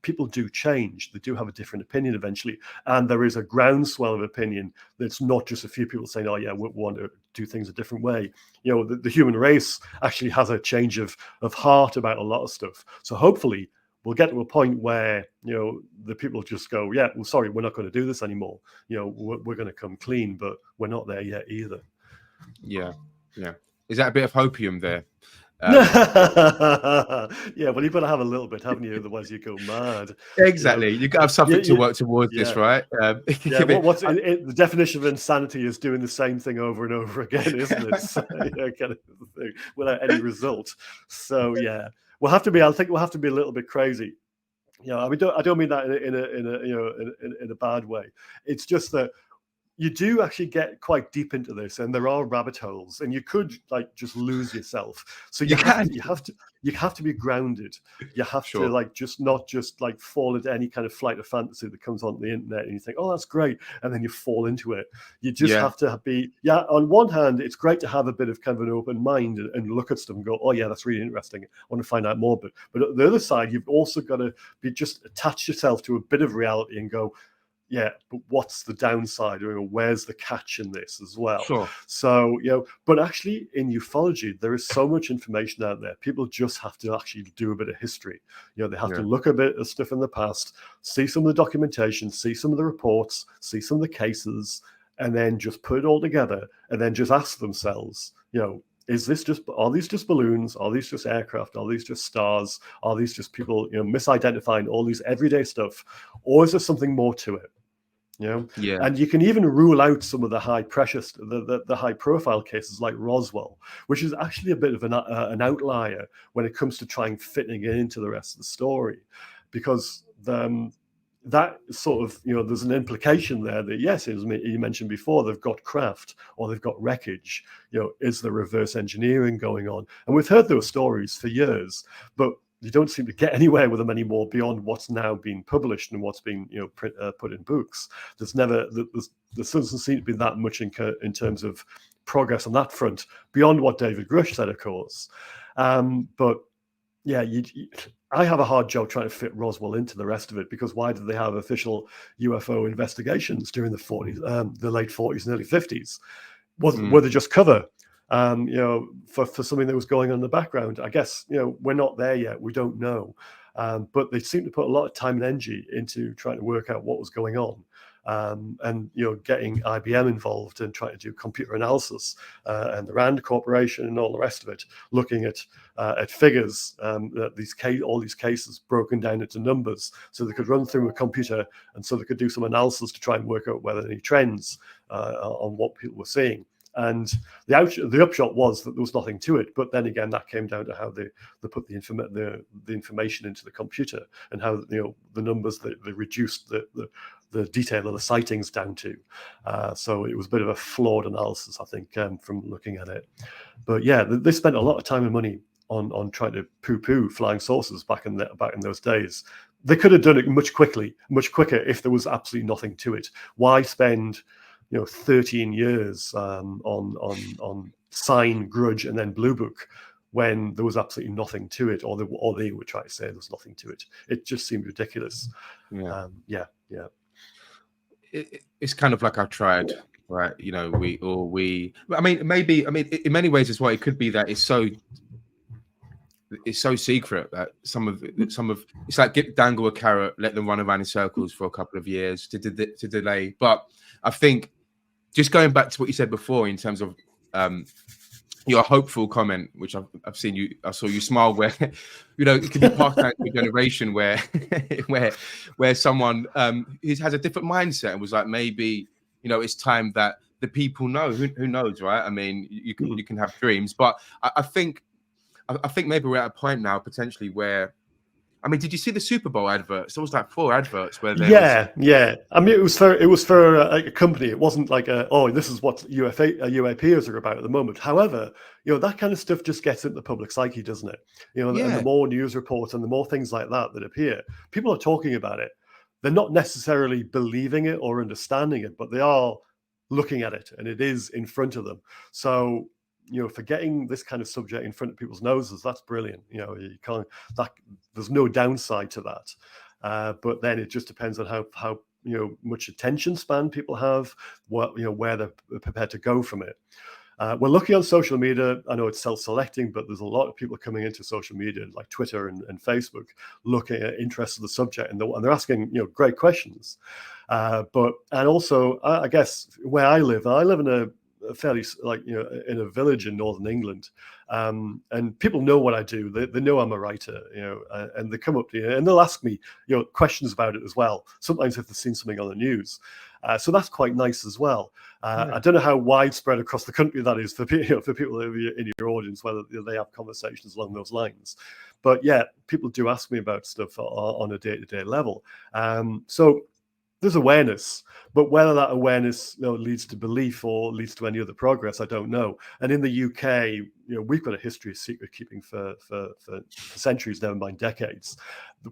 People do change. They do have a different opinion eventually, and there is a groundswell of opinion that's not just a few people saying, "Oh yeah, we want to do things a different way." The human race actually has a change of heart about a lot of stuff. So hopefully, we'll get to a point where the people just go, yeah, well, sorry, we're not going to do this anymore. We're going to come clean, but we're not there yet either. Yeah. Is that a bit of hopium there? Yeah, well, you've got to have a little bit, haven't you? Otherwise, you go mad. Exactly. You've got to have something to work towards this, right? Yeah. The definition of insanity is doing the same thing over and over again, isn't it? So, kind of thing, without any result. So yeah, I think we'll have to be a little bit crazy. I don't mean that in a bad way. It's just that you do actually get quite deep into this, and there are rabbit holes, and you could just lose yourself. So you have to be grounded. You have to not just fall into any kind of flight of fantasy that comes on the internet, and you think, oh, that's great, and then you fall into it. You just have to be. On one hand, it's great to have a bit of kind of an open mind and look at stuff and go, oh yeah, that's really interesting. I want to find out more. But on the other side, you've also got to be just attach yourself to a bit of reality and go, yeah, but what's the downside? Where's the catch in this as well? Sure. So, but actually in ufology, there is so much information out there. People just have to actually do a bit of history. They have to look a bit at stuff in the past, see some of the documentation, see some of the reports, see some of the cases, and then just put it all together and then just ask themselves, are these just balloons? Are these just aircraft? Are these just stars? Are these just people, misidentifying all these everyday stuff? Or is there something more to it? And you can even rule out some of the high pressure, the high profile cases like Roswell, which is actually a bit of an outlier when it comes to trying fitting it into the rest of the story, because that sort of, there's an implication there that, yes, as you mentioned before, they've got craft or they've got wreckage. Is there reverse engineering going on? And we've heard those stories for years, but you don't seem to get anywhere with them anymore beyond what's now being published and what's been put in books. There doesn't seem to be that much in terms of progress on that front beyond what David Grush said, of course. But yeah, I have a hard job trying to fit Roswell into the rest of it, because why did they have official UFO investigations during the late 40s and early 50s? Were they just cover? For something that was going on in the background? I guess, we're not there yet. We don't know. But they seem to put a lot of time and energy into trying to work out what was going on. And getting IBM involved and trying to do computer analysis, and the Rand Corporation and all the rest of it, looking at figures, all these cases broken down into numbers, so they could run through a computer, and so they could do some analysis to try and work out whether any trends on what people were seeing. And the upshot was that there was nothing to it. But then again, that came down to how they put the information into the computer, and how the numbers, they reduced the the detail of the sightings down to. So it was a bit of a flawed analysis, I think, from looking at it. But yeah, they spent a lot of time and money on trying to poo-poo flying saucers back in those days. They could have done it much quicker if there was absolutely nothing to it. Why spend 13 years on Sign, Grudge, and then Blue Book when there was absolutely nothing to it, or they would try to say there was nothing to it? It just seemed ridiculous. Yeah. It's kind of like I've tried, right? I mean, maybe, in many ways, it's what it could be that it's so secret that some of it's like dangle a carrot, let them run around in circles for a couple of years to delay. But I think just going back to what you said before in terms of your hopeful comment, which I saw you smile, where it can be passed down to a generation where where someone has a different mindset and was like, maybe it's time that the people know. Who knows, right? I mean, you can have dreams, but I think maybe we're at a point now potentially where, I mean, did you see the Super Bowl adverts? There was like 4 adverts where there was. Yeah. I mean, it was for a company. It wasn't like this is what UAPs are about at the moment. However, that kind of stuff just gets into the public psyche, doesn't it? And the more news reports and the more things like that appear, people are talking about it. They're not necessarily believing it or understanding it, but they are looking at it, and it is in front of them. So, for getting this kind of subject in front of people's noses, that's brilliant. You can't. There's no downside to that. But then it just depends on how much attention span people have, where they're prepared to go from it. We're looking on social media. I know it's self-selecting, but there's a lot of people coming into social media like Twitter and Facebook, looking at interest in the subject, and they're asking great questions. And also, I guess where I live in a fairly in a village in northern England, and people know what I do. They know I'm a writer, and they come up to you and they'll ask me questions about it as well, sometimes if they've seen something on the news. So that's quite nice as well. I don't know how widespread across the country that is for people in your audience, whether they have conversations along those lines. But yeah, people do ask me about stuff on a day-to-day level. So there's awareness, but whether that awareness leads to belief or leads to any other progress, I don't know. And in the UK, we've got a history of secret keeping for centuries, never mind decades.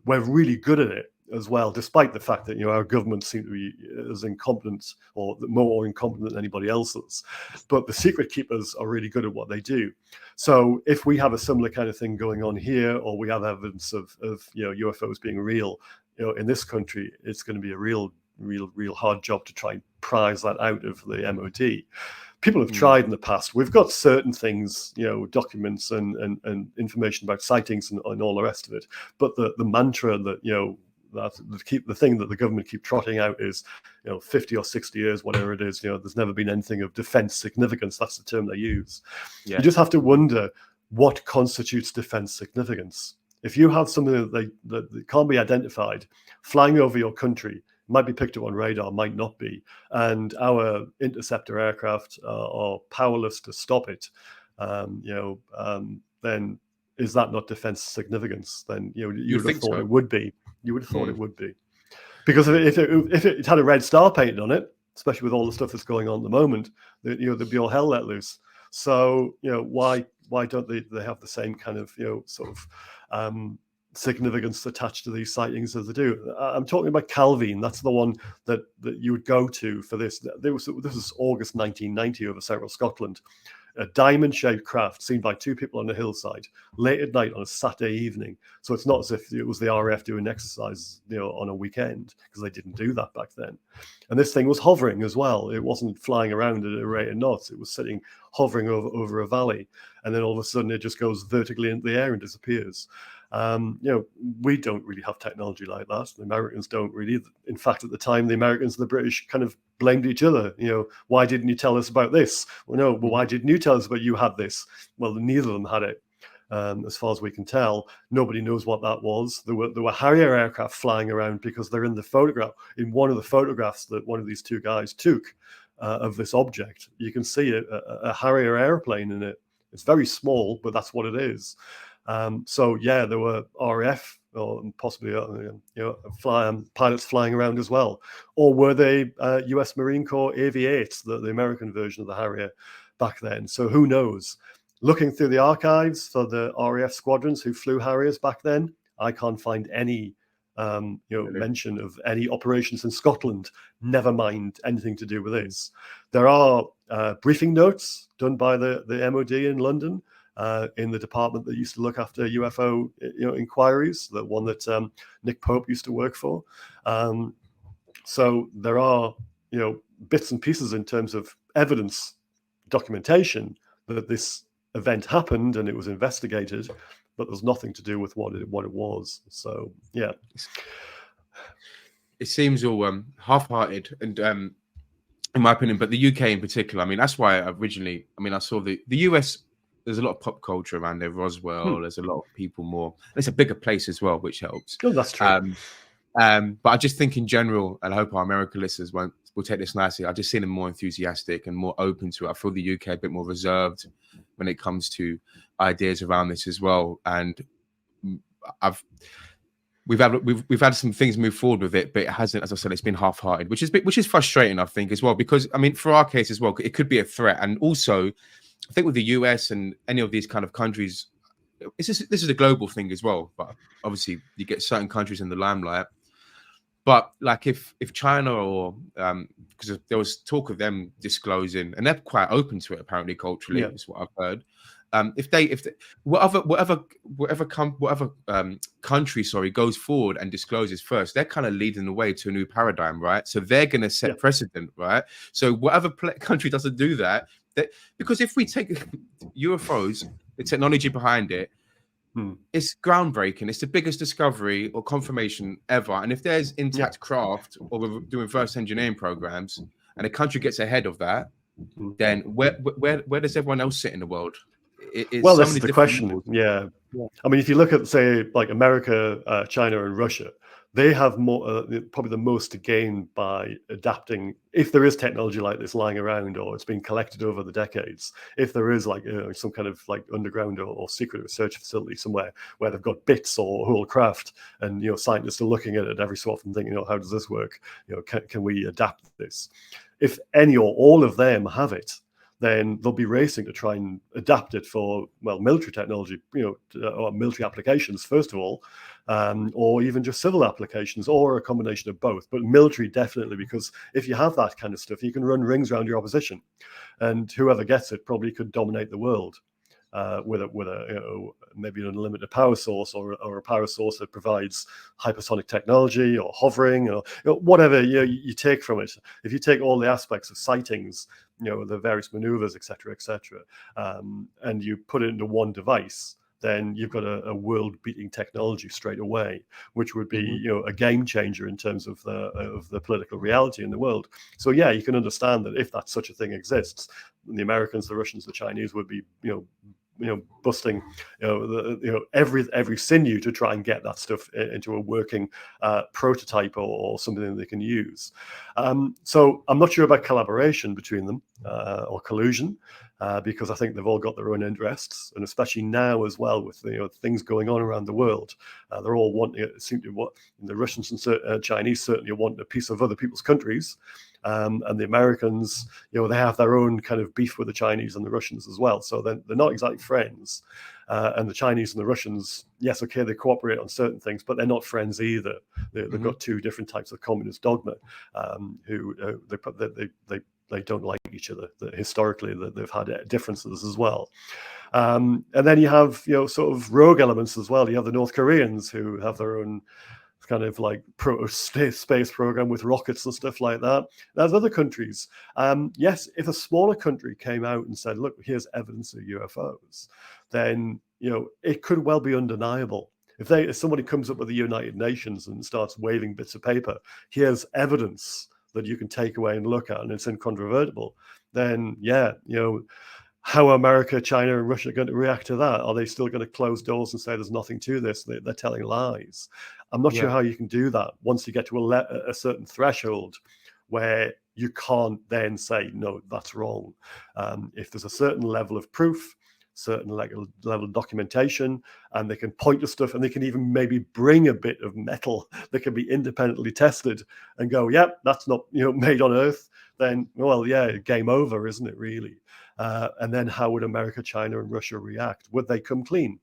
We're really good at it as well, despite the fact that our government seem to be as incompetent or more incompetent than anybody else's. But the secret keepers are really good at what they do. So if we have a similar kind of thing going on here, or we have evidence of UFOs being real, in this country, it's going to be a real hard job to try and prize that out of the MOD. People have tried in the past. We've got certain things, documents and information about sightings and all the rest of it. But the mantra that the thing that the government keep trotting out is 50 or 60 years, whatever it is, there's never been anything of defense significance. That's the term they use. You just have to wonder what constitutes defense significance. If you have something that can't be identified flying over your country, might be picked up on radar, might not be, and our interceptor aircraft are powerless to stop it, then is that not defense significance? Then you would have thought it would be. You would have thought it would be, because if it had a red star painted on it, especially with all the stuff that's going on at the moment, there'd be all hell let loose. So why don't they have the same kind of sort of significance attached to these sightings as they do? I'm talking about Calvin. That's the one that you would go to for this. This was August 1990 over central Scotland. A diamond-shaped craft seen by 2 people on the hillside late at night on a Saturday evening. So it's not as if it was the RAF doing exercise, on a weekend, because they didn't do that back then. And this thing was hovering as well. It wasn't flying around at a rate of knots. It was hovering over a valley, and then all of a sudden it just goes vertically into the air and disappears. We don't really have technology like that. The Americans don't really. In fact, at the time, the Americans and the British kind of blamed each other. Why didn't you tell us about this? Well, no. Well, why didn't you tell us about you had this? Well, neither of them had it. As far as we can tell, nobody knows what that was. There were Harrier aircraft flying around because they're in the photograph. In one of the photographs that one of these 2 guys took of this object, you can see a Harrier airplane in it. It's very small, but that's what it is. So yeah, there were RAF or possibly pilots flying around as well, or were they U.S. Marine Corps AV-8s, the American version of the Harrier back then? So who knows? Looking through the archives for the RAF squadrons who flew Harriers back then, I can't find any mention of any operations in Scotland, never mind anything to do with this. There are briefing notes done by the MOD in London, in the department that used to look after UFO inquiries, the one that Nick Pope used to work for. So there are bits and pieces in terms of evidence, documentation that this event happened and it was investigated, but there's nothing to do with what it was. So yeah, it seems all half-hearted and in my opinion, but the UK in particular. I mean, that's why originally, I saw the US. There's a lot of pop culture around there. Roswell. There's a lot of people more. It's a bigger place as well, which helps. Oh, that's true. But I just think in general, and I hope our American listeners will take this nicely. I just see them more enthusiastic and more open to it. I feel the UK a bit more reserved when it comes to ideas around this as well. And we've had some things move forward with it, but it hasn't. As I said, it's been half-hearted, which is frustrating, I think, as well. Because for our case as well, it could be a threat, and also I think with the US and any of these kind of countries, this is a global thing as well. But obviously, you get certain countries in the limelight. But like if China or because there was talk of them disclosing, and they're quite open to it apparently culturally, is what I've heard. Whatever country goes forward and discloses first, they're kind of leading the way to a new paradigm, right? So they're going to set precedent, right? So whatever country doesn't do that, because if we take UFOs, the technology behind it, it's groundbreaking. It's the biggest discovery or confirmation ever. And if there's intact craft, or we're doing reverse engineering programs, and a country gets ahead of that, then where does everyone else sit in the world? Well, this is the question. Yeah. I mean, if you look at, say, like America, China, and Russia, they have more, probably the most to gain by adapting. If there is technology like this lying around, or it's been collected over the decades, if there is like some kind of like underground or secret research facility somewhere where they've got bits or whole craft, and scientists are looking at it every so often, thinking, how does this work? Can we adapt this? If any or all of them have it, then they'll be racing to try and adapt it for, military technology, or military applications, first of all, or even just civil applications, or a combination of both. But military, definitely, because if you have that kind of stuff, you can run rings around your opposition, and whoever gets it probably could dominate the world. With a maybe an unlimited power source, or a power source that provides hypersonic technology or hovering, or whatever you take from it. If you take all the aspects of sightings, the various maneuvers, etc., and you put it into one device, then you've got a world-beating technology straight away, which would be a game changer in terms of the political reality in the world. So yeah, you can understand that if that such a thing exists, the Americans, the Russians, the Chinese would be busting every sinew to try and get that stuff into a working prototype or something that they can use. So I'm not sure about collaboration between them or collusion, because I think they've all got their own interests, and especially now as well with things going on around the world, they're all wanting. It seems to what the Russians and Chinese certainly want a piece of other people's countries. And the Americans, they have their own kind of beef with the Chinese and the Russians as well. So they're not exactly friends. And the Chinese and the Russians, yes, okay, they cooperate on certain things, but they're not friends either. They've got two different types of communist dogma, who they don't like each other. Historically, they've had differences as well. And then you have sort of rogue elements as well. You have the North Koreans, who have their own kind of like space program with rockets and stuff like that. There's other countries. Yes, if a smaller country came out and said, look, here's evidence of UFOs, then it could well be undeniable. If somebody comes up with the United Nations and starts waving bits of paper, here's evidence that you can take away and look at, and it's incontrovertible, then how are America, China, and Russia going to react to that? Are they still going to close doors and say there's nothing to this? They're telling lies. I'm not sure how you can do that once you get to a certain threshold where you can't then say, no, that's wrong. If there's a certain level of proof, certain level of documentation, and they can point to stuff, and they can even maybe bring a bit of metal that can be independently tested and go, yeah, that's not made on Earth. Then, well, yeah, game over, isn't it, really? And then how would America, China, and Russia react? Would they come clean?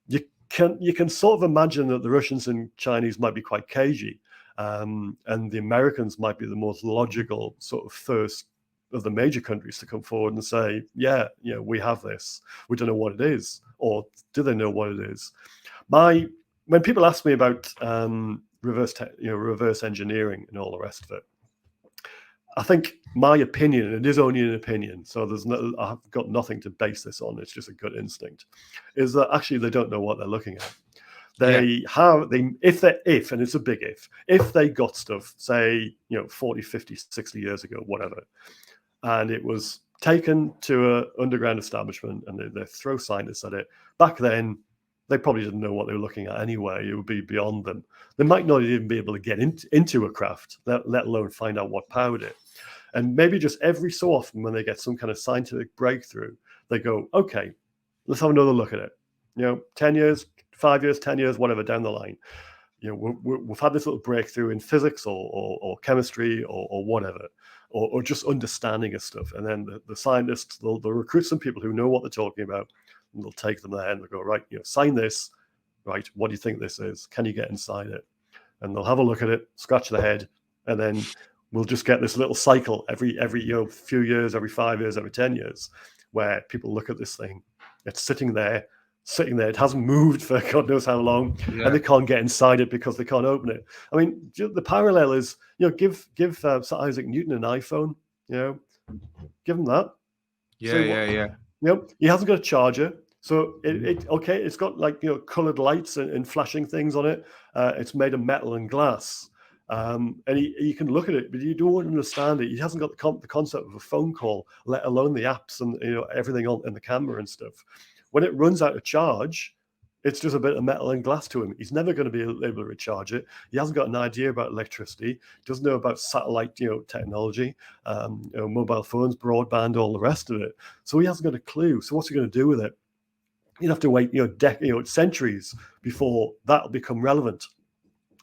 You can sort of imagine that the Russians and Chinese might be quite cagey, and the Americans might be the most logical sort of first of the major countries to come forward and say, yeah, we have this. We don't know what it is, or do they know what it is? When people ask me about reverse engineering and all the rest of it, I think my opinion, and it is only an opinion, so I've got nothing to base this on, it's just a gut instinct, is that actually they don't know what they're looking at. If, and it's a big if they got stuff, say, 40, 50, 60 years ago, whatever, and it was taken to an underground establishment and they throw scientists at it, back then, they probably didn't know what they were looking at anyway. It would be beyond them. They might not even be able to get into a craft, let alone find out what powered it. And maybe just every so often when they get some kind of scientific breakthrough, they go, okay, let's have another look at it. 10 years, 5 years, 10 years, whatever, down the line. We've had this little breakthrough in physics or chemistry or whatever, or just understanding of stuff. And then the scientists, they'll recruit some people who know what they're talking about, and they'll take them there and they'll go, right, sign this, right, what do you think this is? Can you get inside it? And they'll have a look at it, scratch their head, and then we'll just get this little cycle every few years, every 5 years, every 10 years, where people look at this thing. It's sitting there. It hasn't moved for God knows how long, and they can't get inside it because they can't open it. I mean, the parallel is, give Sir Isaac Newton an iPhone, give him that. Yeah. He hasn't got a charger. So it's got like colored lights and flashing things on it. It's made of metal and glass, and you can look at it, but you don't understand it. He hasn't got the concept of a phone call, let alone the apps and everything on and the camera and stuff. When it runs out of charge, it's just a bit of metal and glass to him. He's never going to be able to recharge it. He hasn't got an idea about electricity. Doesn't know about satellite technology, mobile phones, broadband, all the rest of it. So he hasn't got a clue. So what's he going to do with it? You'd have to wait, centuries before that'll become relevant,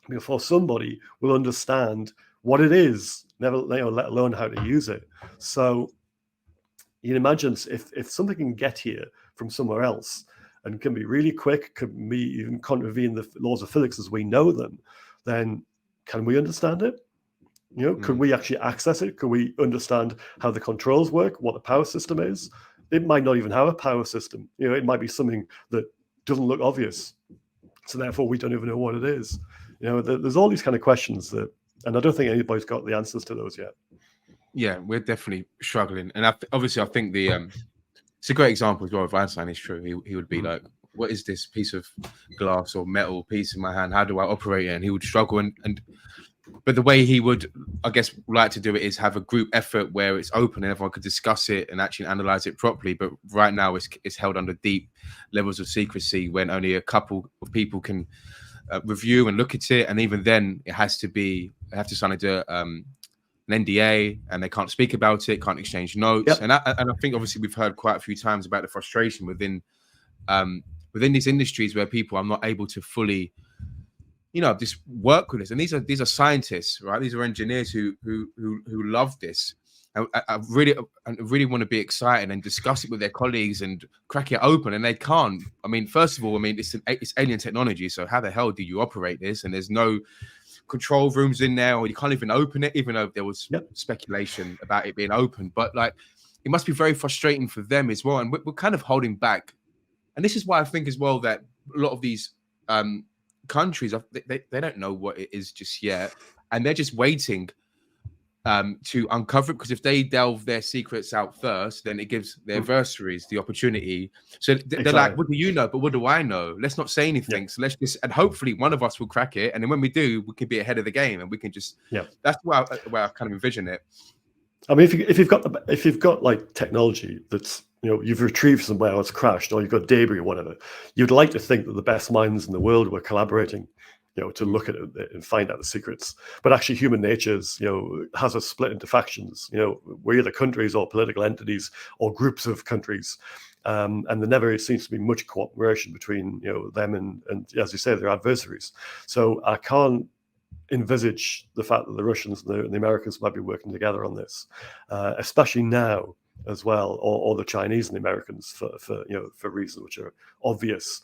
before somebody will understand what it is, never, let alone how to use it. So you can imagine if something can get here from somewhere else and can be really quick, could be even contravene the laws of physics as we know them, then can we understand it? Could we actually access it? Could we understand how the controls work, what the power system is? It might not even have a power system. It might be something that doesn't look obvious. So therefore, we don't even know what it is. There's all these kind of questions and I don't think anybody's got the answers to those yet. Yeah, we're definitely struggling. And obviously, I think it's a great example as well. If Einstein is true, he would be like, what is this piece of glass or metal piece in my hand? How do I operate it? And he would struggle. But the way he would, I guess, like to do it is have a group effort where it's open and everyone could discuss it and actually analyze it properly. But right now it's held under deep levels of secrecy when only a couple of people can review and look at it. And even then they have to sign an NDA, and they can't speak about it, can't exchange notes. Yep. And I think obviously we've heard quite a few times about the frustration within these industries where people are not able to fully just work with this. And these are scientists, right? These are engineers who love this. I really want to be excited and discuss it with their colleagues and crack it open, and they can't. I mean, first of all, it's alien technology, so how the hell do you operate this? And there's no control rooms in there, or you can't even open it, even though there was speculation about it being open. But like, it must be very frustrating for them as well. And we're kind of holding back. And this is why I think as well that a lot of these countries, they don't know what it is just yet, and they're just waiting to uncover it, because if they delve their secrets out first, then it gives their adversaries the opportunity. So they're like, what do you know? But what do I know? Let's not say anything. So let's just, and hopefully one of us will crack it. And then when we do, we can be ahead of the game, and we can just, that's where I kind of envision it. I mean, if you've got like technology that's, you've retrieved somewhere, or it's crashed, or you've got debris or whatever, you'd like to think that the best minds in the world were collaborating to look at it and find out the secrets. But actually, human nature's, has us split into factions. We're either countries or political entities or groups of countries. And there never seems to be much cooperation between, them and, as you say, their adversaries. So I can't envisage the fact that the Russians and the Americans might be working together on this, especially now as well, or the Chinese and the Americans for reasons which are obvious.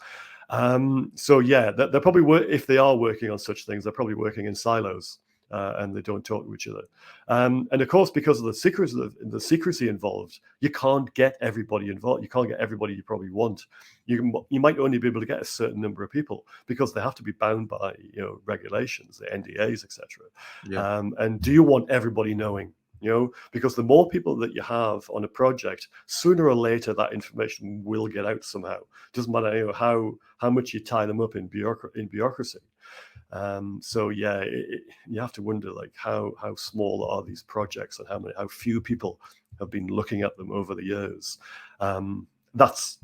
So yeah, they're probably if they are working on such things, they're probably working in silos, and they don't talk to each other. And of course, because of the secrecy involved, you can't get everybody involved. You can't get everybody you probably want. You might only be able to get a certain number of people because they have to be bound by regulations, the NDAs, etc. Yeah. And do you want everybody knowing? Because the more people that you have on a project, sooner or later that information will get out somehow. Doesn't matter how much you tie them up in bureaucracy. So yeah, you have to wonder like how small are these projects and how few people have been looking at them over the years. That's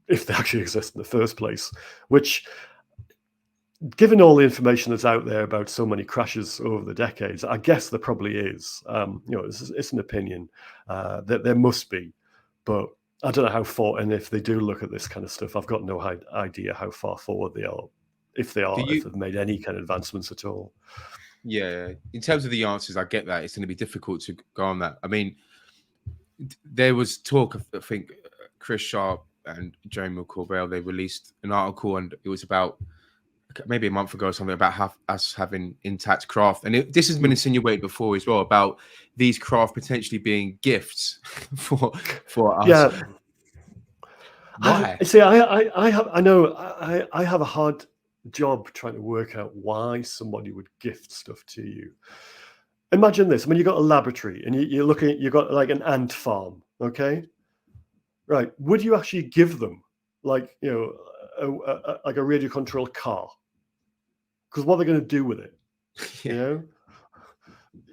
if they actually exist in the first place, which, given all the information that's out there about so many crashes over the decades, I guess there probably is. It's an opinion that there must be, but I don't know how far. And if they do look at this kind of stuff, I've got no idea how far forward they are, if they've made any kind of advancements at all. Yeah, in terms of the answers, I get that it's going to be difficult to go on that. I mean, there was talk of, I think, Chris Sharp and Jeremy Corbell, they released an article, and it was about maybe a month ago or something about us having intact craft, and this has been insinuated before as well about these craft potentially being gifts for us. Yeah. Why? I have a hard job trying to work out why somebody would gift stuff to you. Imagine this. I mean, you've got a laboratory and you've got like an ant farm, okay? Right. Would you actually give them like, like a radio controlled car? Because what are they going to do with it? Yeah.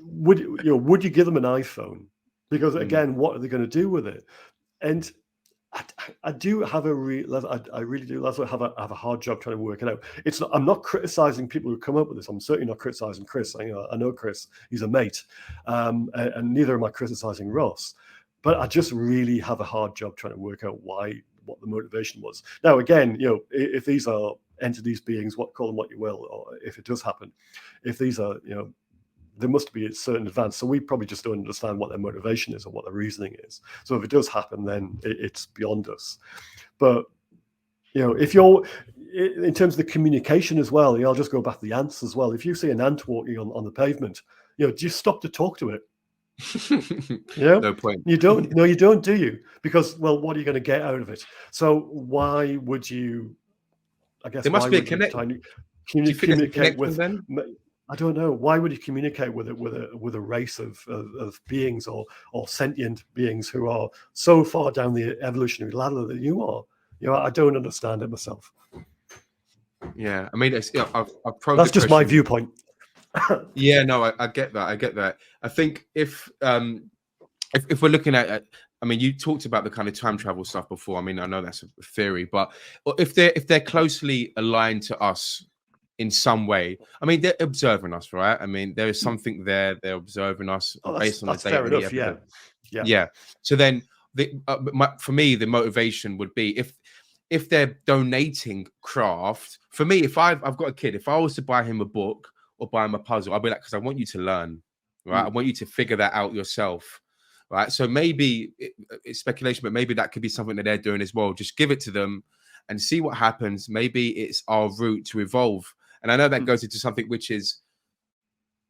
Would you give them an iPhone? Because again, what are they going to do with it? And I do have I really do have a hard job trying to work it out. I'm not criticizing people who come up with this. I'm certainly not criticizing Chris. I know Chris, he's a mate, and neither am I criticizing Ross. But I just really have a hard job trying to work out what the motivation was. Now, again, if these are entities, beings, call them what you will, or if it does happen, if these are, there must be a certain advance. So we probably just don't understand what their motivation is or what their reasoning is. So if it does happen, then it's beyond us. But, if you're, in terms of the communication as well, I'll just go back to the ants as well. If you see an ant walking on the pavement, just stop to talk to it. No point. You don't. No, you don't, do you? Because, well, what are you going to get out of it? So why would you? I guess there must be a connection. Communicate with them? I don't know. Why would you communicate with a race of beings or sentient beings who are so far down the evolutionary ladder that you are? I don't understand it myself. Yeah, I mean, I've probed that's just my viewpoint. Yeah, no, I get that. I get that. I think if we're looking at, I mean, you talked about the kind of time travel stuff before. I mean, I know that's a theory, but if they're closely aligned to us in some way, I mean, they're observing us, right? I mean, there is something there. They're observing us based on the data. Fair enough, yeah. So then, for me, the motivation would be if they're donating craft. For me, if I've got a kid, if I was to buy him a book or buy him a puzzle, I'd be like, because I want you to learn, right? I want you to figure that out yourself, right? So maybe it's speculation, but maybe that could be something that they're doing as well. Just give it to them and see what happens. Maybe it's our route to evolve. And I know that goes into something which is,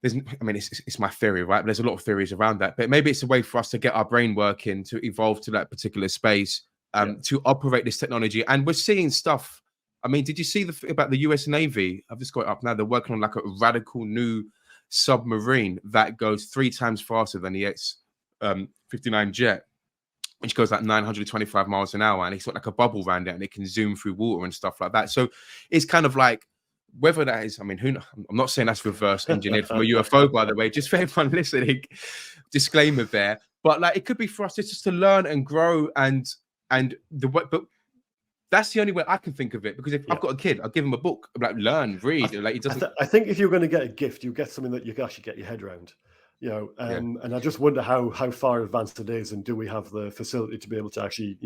it's my theory, right? But there's a lot of theories around that. But maybe it's a way for us to get our brain working, to evolve to that particular space, to operate this technology. And we're seeing stuff. I mean, did you see about the US Navy? I've just got it up now. They're working on like a radical new submarine that goes 3 times faster than the X-59 jet, which goes like 925 miles an hour. And it's got like a bubble around it and it can zoom through water and stuff like that. So it's kind of like, whether that is, I mean, I'm not saying that's reverse engineered from a UFO, by the way, just for everyone listening, disclaimer there. But like, it could be for us just to learn and grow but That's the only way I can think of it, because if I've got a kid, I'll give him a book, like learn, read. Like he doesn't. I think if you're going to get a gift, you get something that you can actually get your head around. And I just wonder how far advanced it is, and do we have the facility to be able to actually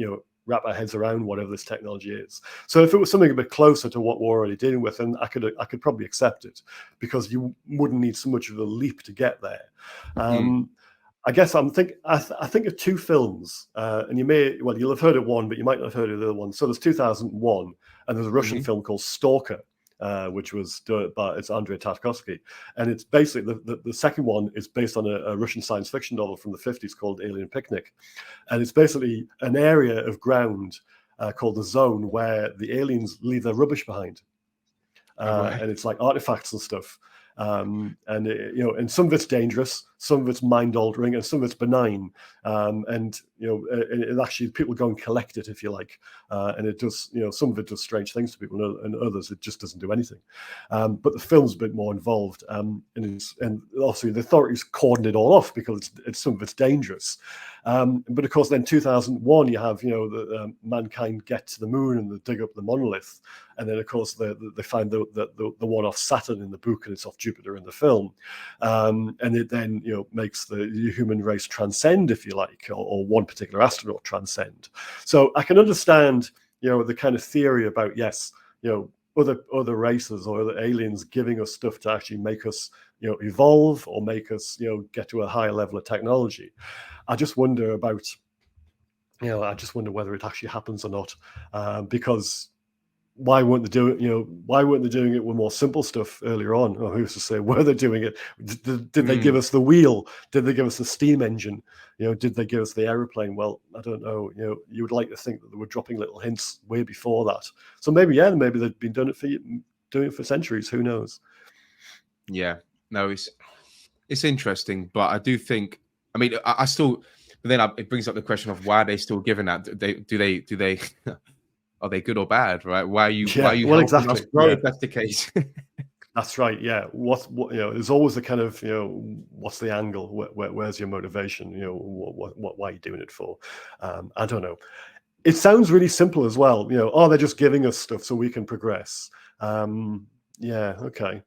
wrap our heads around whatever this technology is. So if it was something a bit closer to what we're already dealing with, then I could probably accept it, because you wouldn't need so much of a leap to get there. I guess I think of two films, and you'll have heard of one, but you might not have heard of the other one. So there's 2001, and there's a Russian film called Stalker, which was done by Andrei Tarkovsky, and it's basically the second one is based on a Russian science fiction novel from the 50s called Alien Picnic, and it's basically an area of ground called the Zone where the aliens leave their rubbish behind, and it's like artifacts and stuff. And some of it's dangerous, some of it's mind-altering, and some of it's benign. And actually people go and collect it, if you like, and it does. Some of it does strange things to people, and others it just doesn't do anything. But the film's a bit more involved, and obviously the authorities cordoned it all off because it's some of it's dangerous. But of course, then 2001, you have the mankind get to the moon and they dig up the monolith, and then of course they find the one off Saturn in the book, and it's off Jupiter in the film, and it then makes the human race transcend, if you like, or one particular astronaut transcend. So I can understand the kind of theory about other races or other aliens giving us stuff to actually make us evolve or make us get to a higher level of technology. I just wonder about whether it actually happens or not, because why weren't they doing it with more simple stuff earlier on? Or who's to say were they doing it? Did they give us the wheel? Did they give us the steam engine? Did they give us the aeroplane? Well, I don't know. You would like to think that they were dropping little hints way before that. So maybe they'd been doing it for centuries. Who knows? Yeah, no, it's interesting, but I do think. I mean, I still. But then it brings up the question of why are they still giving that? Do they? Are they good or bad, right? Why are you helping us grow if that's the case? That's right. Yeah. What there's always the kind of what's the angle? Where's your motivation? Why are you doing it for? I don't know. It sounds really simple as well. They're just giving us stuff so we can progress. Yeah. Okay.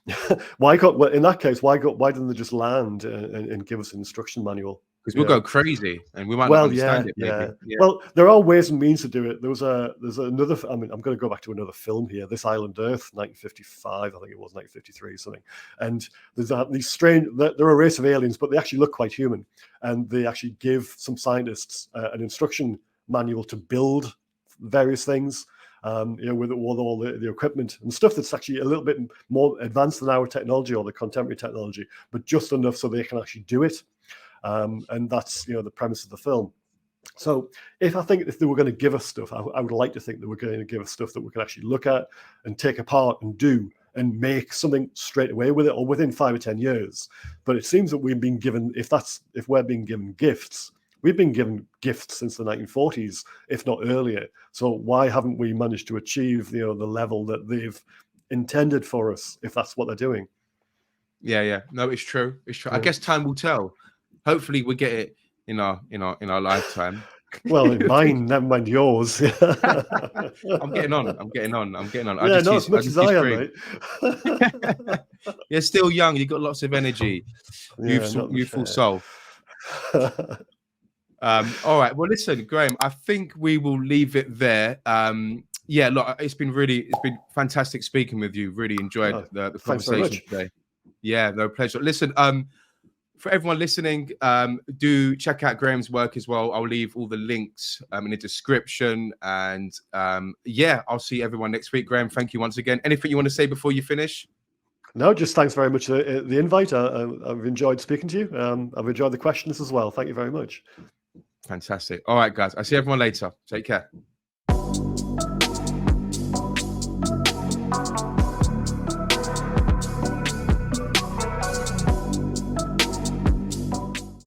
In that case, why didn't they just land and give us an instruction manual? Because we'll go crazy and we might not understand it. Maybe. Yeah. Well, there are ways and means to do it. There's another. I mean, I'm going to go back to another film here. This Island Earth, 1955, I think it was 1953 or something. And there's these strange. They're a race of aliens, but they actually look quite human. And they actually give some scientists an instruction manual to build various things. With all the equipment and stuff that's actually a little bit more advanced than our technology or the contemporary technology, but just enough so they can actually do it. And that's the premise of the film. So if they were going to give us stuff, I would like to think they were going to give us stuff that we can actually look at and take apart and do and make something straight away with it, or within 5 or 10 years. But it seems that we've been given, if we're being given gifts, we've been given gifts since the 1940s, if not earlier. So why haven't we managed to achieve the level that they've intended for us, if that's what they're doing? Yeah. No, it's true. It's true. I guess time will tell. Hopefully we get it in our lifetime. Well, in mine, never mind yours. I'm getting on. Yeah, not as much as I am, mate. You're still young. You've got lots of energy. Youthful soul. All right. Well, listen, Graeme, I think we will leave it there. Look, it's been fantastic speaking with you. Really enjoyed the conversation today. Yeah, no pleasure. Listen, for everyone listening, do check out Graeme's work as well. I'll leave all the links in the description. And I'll see everyone next week. Graeme, thank you once again. Anything you want to say before you finish? No, just thanks very much for the invite. I've enjoyed speaking to you. I've enjoyed the questions as well. Thank you very much. Fantastic. All right, guys. I'll see everyone later. Take care.